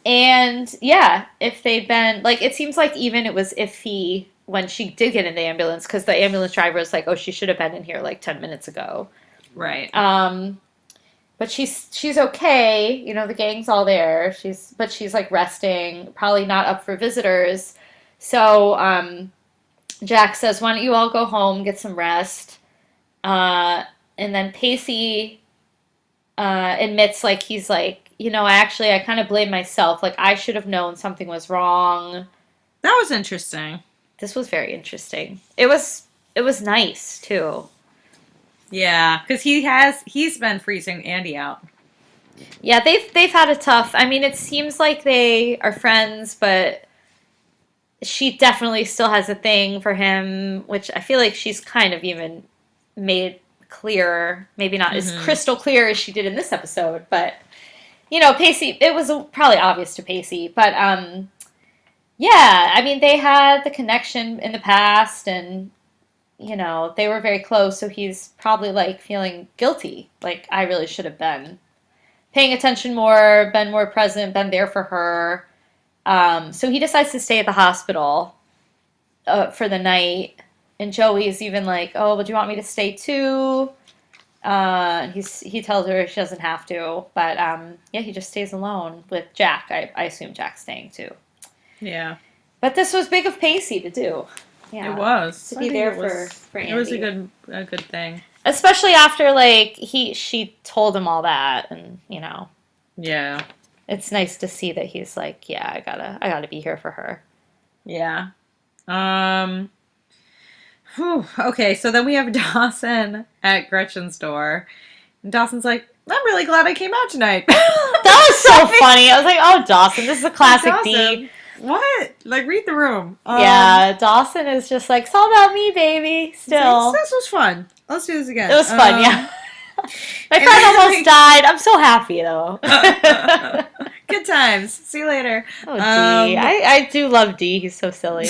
And yeah, if they'd been like, it seems like even it was iffy when she did get in the ambulance because the ambulance driver was like, "Oh, she should have been in here like 10 minutes ago." Right. But she's okay. You know, the gang's all there. She's like resting, probably not up for visitors. So Jack says, "Why don't you all go home, get some rest?" And then Pacey admits, like, he's like, you know, I kind of blame myself. Like, I should have known something was wrong. That was interesting. This was very interesting. It was nice too. Yeah, because he's been freezing Andie out. Yeah, they've had a tough. I mean, it seems like they are friends, but she definitely still has a thing for him, which I feel like she's kind of even made clear, maybe not as crystal clear as she did in this episode, but you know, Pacey, it was probably obvious to Pacey, but yeah, I mean, they had the connection in the past and you know, they were very close, so he's probably like feeling guilty, like I really should have been paying attention more, been more present, been there for her. So he decides to stay at the hospital for the night. And Joey's even like, "Oh, but do you want me to stay too?" He tells her she doesn't have to, but yeah, he just stays alone with Jack. I assume Jack's staying too. Yeah. But this was big of Pacey to do. Yeah, It was. to be there for Andie. It was a good thing. Especially after like she told him all that, and you know, Yeah. it's nice to see that he's like, yeah, I gotta be here for her. Yeah. Okay, so then we have Dawson at Gretchen's door. And Dawson's like, I'm really glad I came out tonight. That was so funny. I was like, oh, Dawson, this is a classic Dawson, D. What? Like, read the room. Yeah, Dawson is just like, it's all about me, baby. Still. This was fun. Let's do this again. It was fun, yeah. My friend almost died. I'm so happy, though. Good times. See you later. Oh, D. I do love D. He's so silly.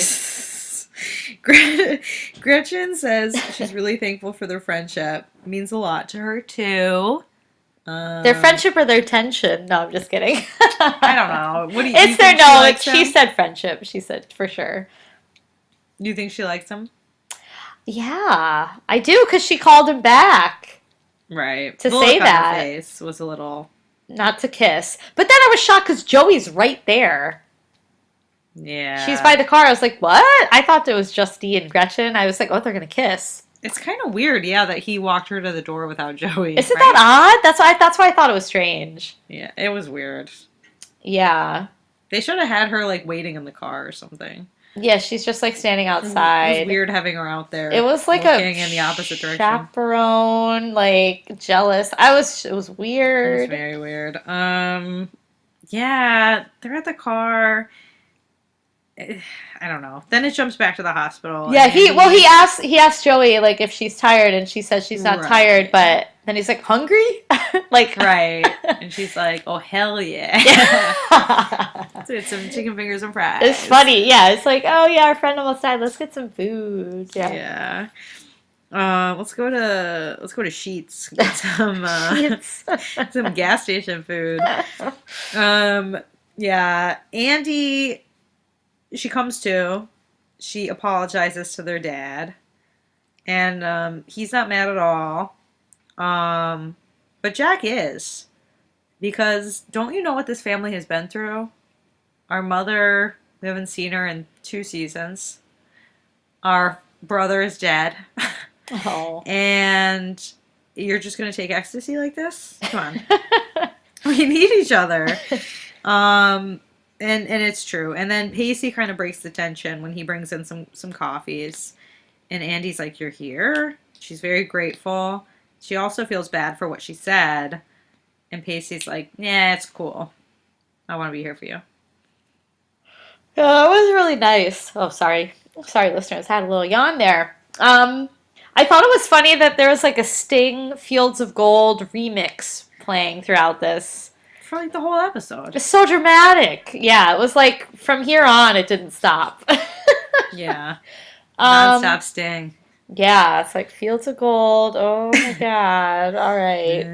Gretchen says she's really thankful for their friendship. It means a lot to her, too. Their friendship or their tension? No, I'm just kidding. I don't know. What do you It's their, think no, likes she him? said friendship. She said for sure. You think she likes him? Yeah, I do, because she called him back. Right. To The say look on her that. face was a little... Not to kiss. But then I was shocked because Joey's right there. Yeah. She's by the car. I was like, what? I thought it was just Dee and Gretchen. I was like, oh, they're going to kiss. It's kind of weird, yeah, that he walked her to the door without Joey. Isn't right? that odd? That's why I thought it was strange. Yeah, it was weird. Yeah. They should have had her, like, waiting in the car or something. Yeah, she's just like standing It outside. was weird having her out there. It was like looking a in the opposite direction. chaperone, like jealous. It was It was weird. very weird. Yeah, they're at the car. I don't know. Then it jumps back to the hospital. Yeah, and he asked Joey like if she's tired, and she says she's not tired, but then he's like, hungry? Like, right. And she's like, oh, hell yeah. Let's get some chicken fingers and fries. It's funny. Yeah, it's like, oh yeah, our friend almost died. Let's get some food. Yeah. Let's go to Sheets. Get some some gas station food. Yeah. Andie, she comes to. She apologizes to their dad, and he's not mad at all. But Jack is, because don't you know what this family has been through? Our mother, we haven't seen her in 2 seasons. Our brother is dead. Oh. And you're just going to take ecstasy like this? Come on. We need each other. And it's true. And then Pacey kind of breaks the tension when he brings in some coffees. And Andie's like, you're here? She's very grateful. She also feels bad for what she said. And Pacey's like, yeah, it's cool. I want to be here for you. Yeah, it was really nice. Oh, sorry. Sorry, listeners. I had a little yawn there. I thought it was funny that there was like a Sting Fields of Gold remix playing throughout this. For like the whole episode. It's so dramatic. Yeah, it was like from here on it didn't stop. Yeah. Non-stop Sting. Yeah, it's like Fields of Gold. Oh my god. All right.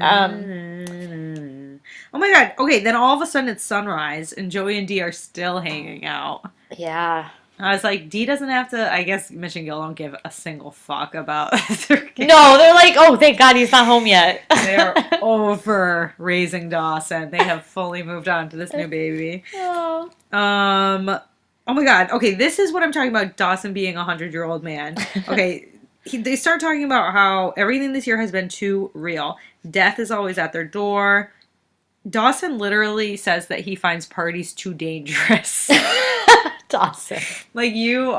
Oh my god. Okay, then all of a sudden it's sunrise and Joey and Dee are still hanging out. Yeah. I was like, Dee doesn't have to. I guess Mitch and Gil don't give a single fuck about their kids. No, they're like, oh, thank God he's not home yet. They're over raising Dawson. They have fully moved on to this new baby. Oh. Oh my god. Okay, this is what I'm talking about. Dawson being a 100-year-old man. Okay, they start talking about how everything this year has been too real. Death is always at their door. Dawson literally says that he finds parties too dangerous. Dawson. Like, you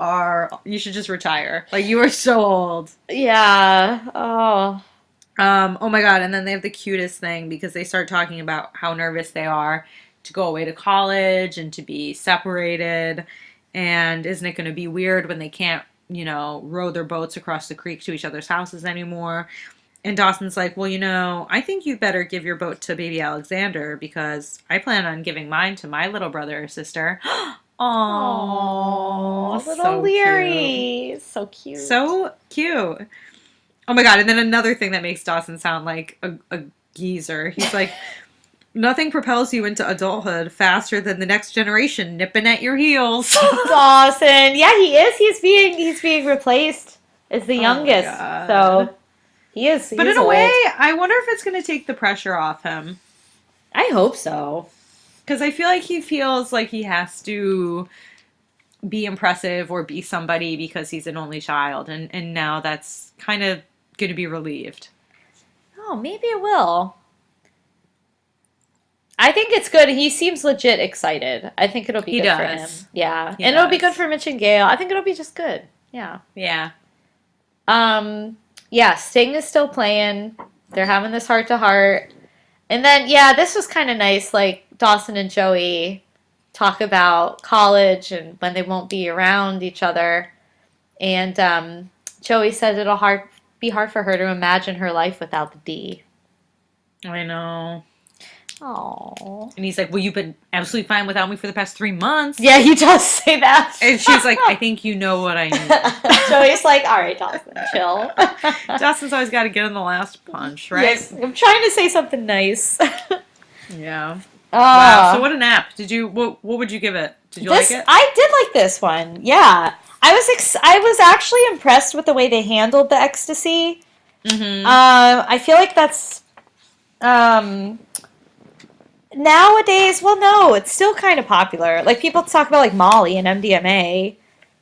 should just retire. Like, you are so old. Yeah. Oh. Oh my god, and then they have the cutest thing because they start talking about how nervous they are to go away to college and to be separated. And isn't it going to be weird when they can't, row their boats across the creek to each other's houses anymore? And Dawson's like, well, I think you better give your boat to baby Alexander because I plan on giving mine to my little brother or sister. Oh, little so Leary. Cute. So cute. So cute. Oh my god, and then another thing that makes Dawson sound like a geezer. He's like, nothing propels you into adulthood faster than the next generation nipping at your heels. Dawson. Yeah, he is. He's being replaced as the youngest. So he is. But in a way, I wonder if it's going to take the pressure off him. I hope so. Because I feel like he feels like he has to be impressive or be somebody because he's an only child. And now that's kind of going to be relieved. Oh, maybe it will. I think it's good. He seems legit excited. I think it'll be good for him. Yeah. And it'll be good for Mitch and Gail. I think it'll be just good. Yeah. Yeah. Yeah, Sting is still playing. They're having this heart-to-heart. And then, yeah, this was kind of nice. Like, Dawson and Joey talk about college and when they won't be around each other. And Joey said it'll be hard for her to imagine her life without the D. I know. Aww. And he's like, well, you've been absolutely fine without me for the past 3 months. Yeah, he does say that. And she's like, I think you know what I need. Joey's like, all right, Dawson, chill. Dawson's always got to get in the last punch, right? Yes, I'm trying to say something nice. Yeah. Wow. So what a nap. What would you give it? Did you like it? I did like this one. Yeah. I was actually impressed with the way they handled the ecstasy. Mm-hmm. I feel like that's nowadays, well, no, it's still kind of popular. Like, people talk about, like, Molly and MDMA.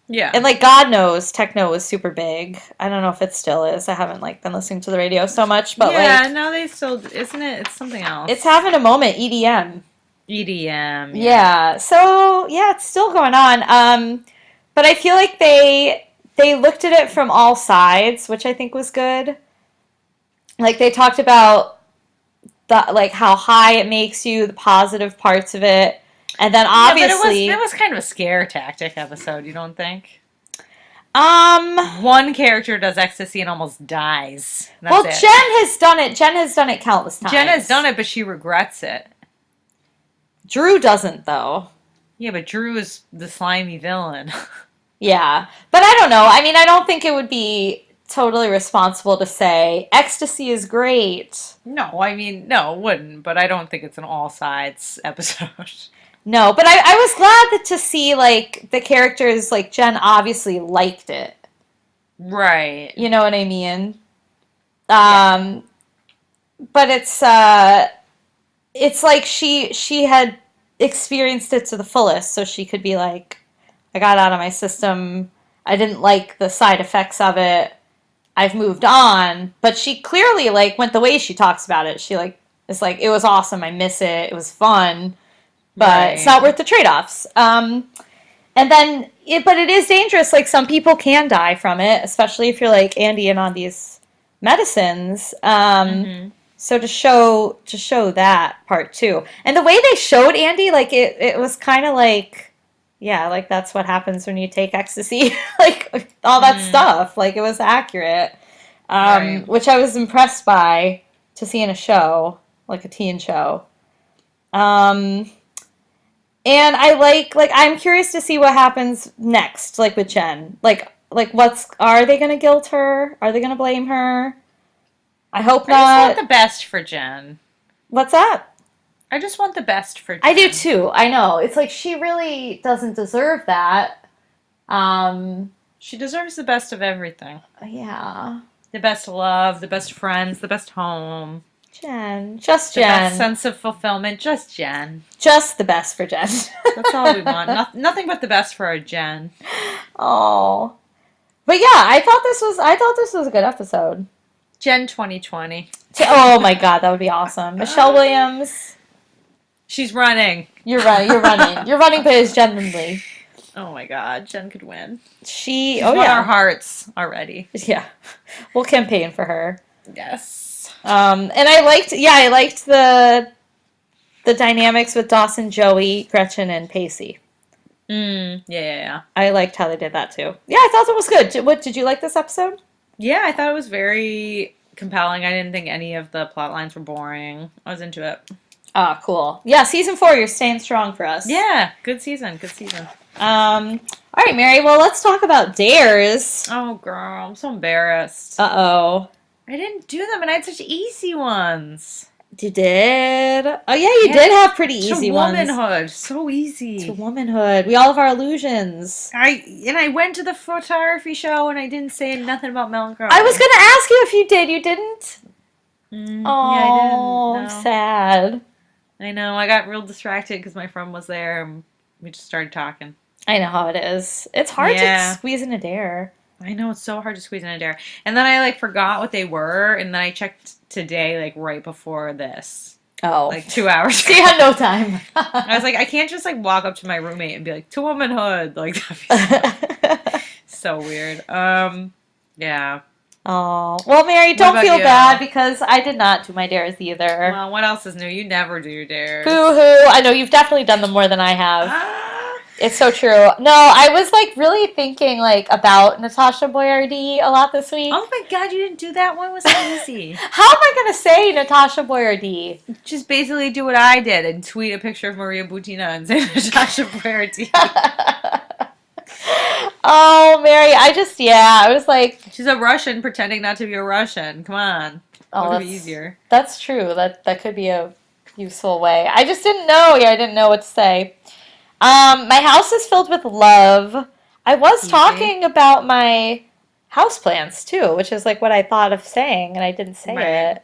Yeah. And, like, God knows, techno was super big. I don't know if it still is. I haven't, like, been listening to the radio so much, but, yeah, no, they still, isn't it? It's something else. It's having a moment, EDM. EDM. Yeah. So, yeah, it's still going on. But I feel like they looked at it from all sides, which I think was good. Like, they talked about how high it makes you, the positive parts of it. And then Yeah, but obviously, it was kind of a scare tactic episode, you don't think? um, One character does ecstasy and almost dies. That's well, it. Jen has done it. Jen has done it countless times. Jen has done it, but she regrets it. Drew doesn't, though. Yeah, but Drew is the slimy villain. Yeah. But I don't know. I mean, I don't think it would be totally responsible to say ecstasy is great. No, I mean, no, it wouldn't, but I don't think it's an all sides episode. No, but I was glad to see, like, the characters, like, Jen obviously liked it. Right. You know what I mean? Yeah. But it's like she had experienced it to the fullest, so she could be like, I got it out of my system. I didn't like the side effects of it. I've moved on. But she clearly, like, went the way she talks about it. She, like, it's like, it was awesome. I miss it. It was fun. But it's not worth the trade-offs. And then, but it is dangerous. Like, some people can die from it, especially if you're, like, Andie and on these medicines. So to show that part too, and the way they showed Andie, like it was kind of like, yeah, like that's what happens when you take ecstasy, like all that stuff. Like it was accurate, Right. which I was impressed by to see in a show, like a teen show. And I like I'm curious to see what happens next, like with Jen. Like are they gonna guilt her? Are they gonna blame her? I hope I just want not. the best for Jen. What's that? I just want the best for Jen. I do too. I know. It's like she really doesn't deserve that. She deserves the best of everything. Yeah. The best love, the best friends, the best home. Jen. Just The best Jen. sense of fulfillment. Just Jen. Just the best for Jen. That's all we want. Nothing but the best for our Jen. Oh. But yeah, I thought this was a good episode. Jen 2020. Oh my god, that would be awesome. Michelle Williams. She's running. You're running. You're running, but it's genuinely. Oh my god, Jen could win. She's won our hearts already. Yeah. We'll campaign for her. Yes. And I liked the dynamics with Dawson, Joey, Gretchen, and Pacey. Yeah. I liked how they did that too. Yeah, I thought it was good. What did you like this episode? Yeah, I thought it was very compelling. I didn't think any of the plot lines were boring. I was into it. Ah, cool. Yeah, season 4, you're staying strong for us. Yeah, good season. Good season. All right, Mary. Well, let's talk about dares. Oh, girl, I'm so embarrassed. Uh-oh. I didn't do them, and I had such easy ones. You did? Oh, yeah, you did have pretty easy ones. To womanhood, so easy. To womanhood. We all have our illusions. I went to the photography show, and I didn't say nothing about melancholy. I was going to ask you if you did. You didn't? Oh, Yeah, I didn't. No. I'm sad. I know. I got real distracted because my friend was there, and we just started talking. I know how it is. It's hard to squeeze in a dare. I know, it's so hard to squeeze in a dare. And then I, forgot what they were, and then I checked today, right before this. Oh. 2 hours So you had no time. I was like, I can't just, walk up to my roommate and be like, to womanhood. That'd be so weird. Yeah. Oh. Well, Mary, don't feel bad because I did not do my dares either. Well, what else is new? You never do your dares. Boo-hoo. I know, you've definitely done them more than I have. It's so true. No, I was really thinking about Natasha Boyardee a lot this week. Oh my god, you didn't do that one? It was so easy. How am I going to say Natasha Boyardee? Just basically do what I did and tweet a picture of Maria Butina and say Natasha Boyardee. Oh, Mary, I was like... She's a Russian pretending not to be a Russian. Come on. Oh, that would be easier. That's true. That could be a useful way. I just didn't know. Yeah, I didn't know what to say. My house is filled with love. I was talking about my houseplants too, which is what I thought of saying, and I didn't say it.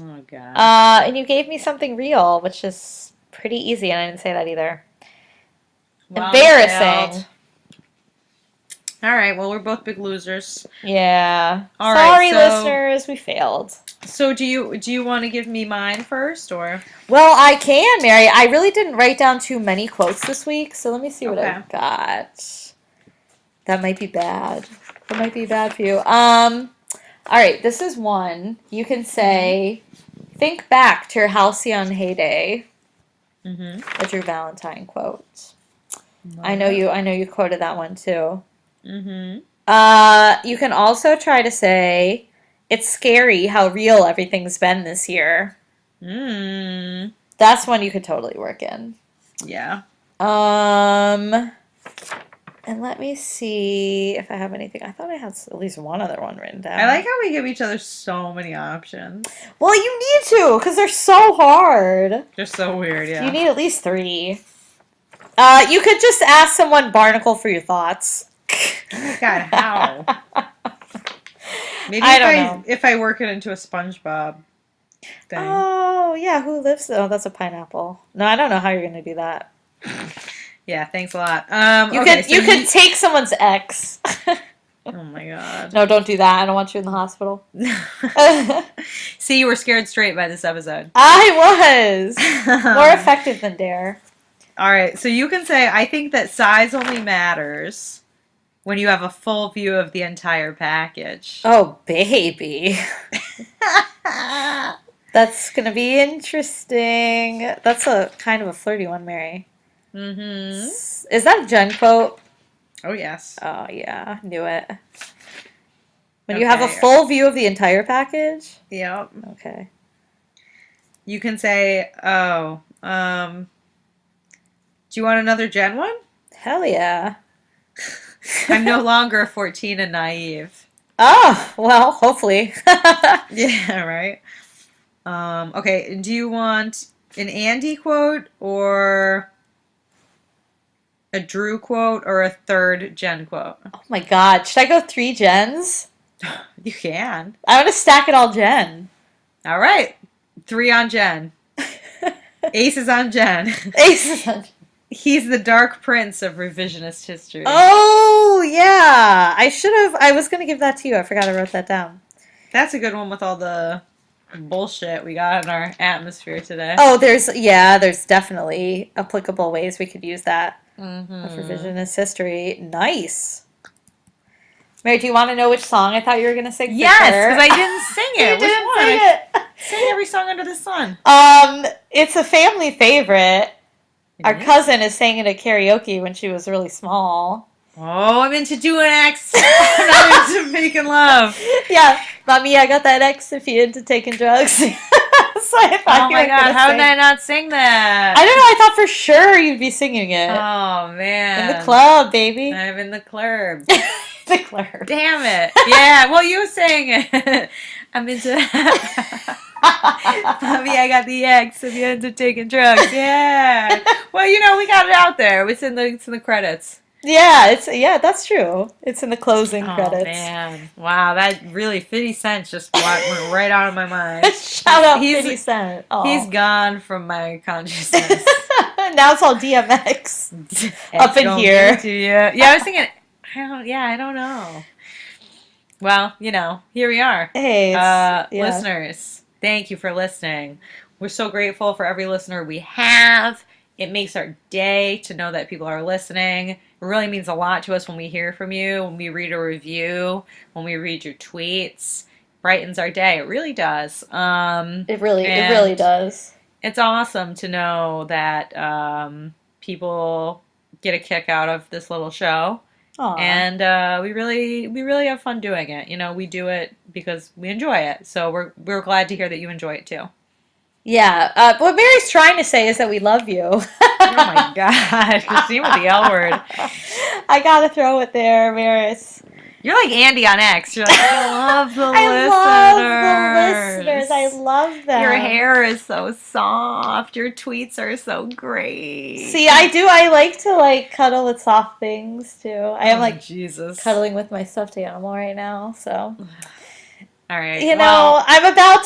Oh god. And you gave me something real, which is pretty easy, and I didn't say that either. Well, embarrassing. All right. Well, we're both big losers. Yeah. All Sorry, right, so, listeners, we failed. So do you want to give me mine first, or? Well, I can, Mary. I really didn't write down too many quotes this week, so let me see what I've got. That might be bad. That might be bad for you. All right, this is one. You can say, think back to your halcyon heyday. Mm-hmm. A Drew Valentine quote. Love I know it. you quoted that one too. Mm-hmm. You can also try to say, it's scary how real everything's been this year. Mm. That's one you could totally work in. Yeah. Um, and let me see if I have anything. I thought I had at least one other one written I like down. how we give each other so many options. Well, you need to, because they're so hard. They're so weird, You yeah. need at least three. You could just ask someone Barnacle for your thoughts. Oh my god, how? Maybe I don't know. if I work it into a SpongeBob thing. Oh, yeah, who lives? Oh, that's a pineapple. No, I don't know how you're going to do that. Yeah, thanks a lot. You Okay, could so you could take someone's ex. oh my god. No, don't do that. I don't want you in the hospital. I See, you were scared straight by this episode. was more effective than Dare. All right, so you can say, I think that size only matters when you have a full view of the entire package. Oh, baby. That's going to be interesting. That's a kind of a flirty one, Mary. Mm-hmm. Is that a Jen quote? Oh, yes. Oh, yeah. Knew it. When you have a Okay. full view of the entire package? Yep. Okay. You can say, do you want another Jen one? Hell yeah. I'm no longer 14 and naive. Oh, well, hopefully. Yeah, right. Okay, do you want an Andie quote or a Drew quote or a third Jen quote? Oh my god. Should I go 3 gens? You can. I want to stack it all Jen. All right. 3 on Jen. Aces on Jen. Aces on. He's the dark prince of revisionist history. Oh, yeah. I was going to give that to you. I forgot I wrote that down. That's a good one with all the bullshit we got in our atmosphere today. Oh, there's definitely applicable ways we could use that. Mm-hmm. Of revisionist history. Nice. Mary, do you want to know which song I thought you were going to sing? Yes, Sure. because I didn't sing it. You Which didn't one? sing it. Sing every song under the sun. It's a family favorite. Our It is? cousin is sang it at karaoke when she was really small. Oh, I'm into doing X. I'm not into making love. Yeah, Mami, I got that X if you're into taking drugs. So I thought Oh you my were god, gonna how sing. did I not sing that? I don't know. I thought for sure you'd be singing it Oh man. in the club, baby. I'm in the club. The club. Damn it. Yeah, well you sang it. I'm into Mommy, I got the X if you're into taking drugs. Yeah. Well, we got it out there. It's in the credits. Yeah, that's true. It's in the closing Oh credits. man. Wow, that really 50 Cent just went right out of my mind. Shout out He's- 50 Cent. Aw. He's gone from my consciousness. Now it's all DMX. Up in Don't here. need to, yeah. Yeah, I was thinking. I don't know. Well, here we are. Hey, yeah. Listeners, thank you for listening. We're so grateful for every listener we have. It makes our day to know that people are listening. It really means a lot to us when we hear from you, when we read a review, when we read your tweets. Brightens our day. It really does. It really does. It's awesome to know that people get a kick out of this little show. Aw. And we really have fun doing it. We do it because we enjoy it. So we're glad to hear that you enjoy it too. Yeah. What Mary's trying to say is that we love you. Oh my God, Christine with the L word. I gotta throw it there, Maris. You're like Andie on X. You're like, I love the I listeners. love the listeners. I love them. Your hair is so soft. Your tweets are so great. See, I do. I like to cuddle with soft things too. I am Jesus. cuddling with my stuffed animal right now. So All right. I'm about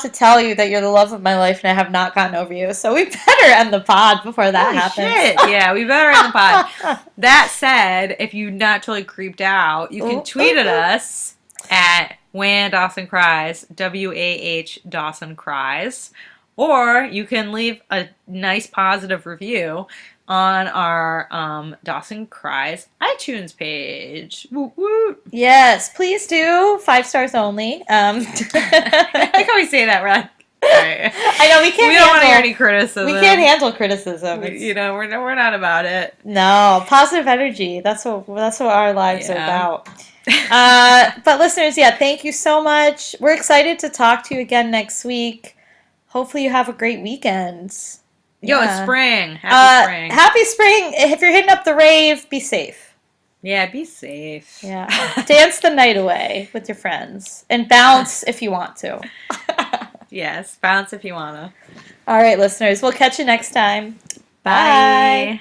to tell you that you're the love of my life, and I have not gotten over you. So we better end the pod before that Holy happens. shit. Yeah, we better end the pod. That said, if you not totally creeped out, you can tweet at us at When Dawson Cries, WAH Dawson Cries, or you can leave a nice positive review on our Dawson Cries iTunes page. Woot woot. Yes, please do. 5 stars only. I like how we say that, right? Right. I know we don't want to hear any criticism. We can't handle criticism. We're not about it. No, positive energy. That's what our lives are about. But listeners, thank you so much. We're excited to talk to you again next week. Hopefully you have a great weekend. Yo, it's spring. Happy spring. Happy spring. If you're hitting up the rave, be safe. Yeah, be safe. Yeah. Dance the night away with your friends. And bounce if you want to. Yes, bounce if you wanna. All right, listeners. We'll catch you next time. Bye. Bye.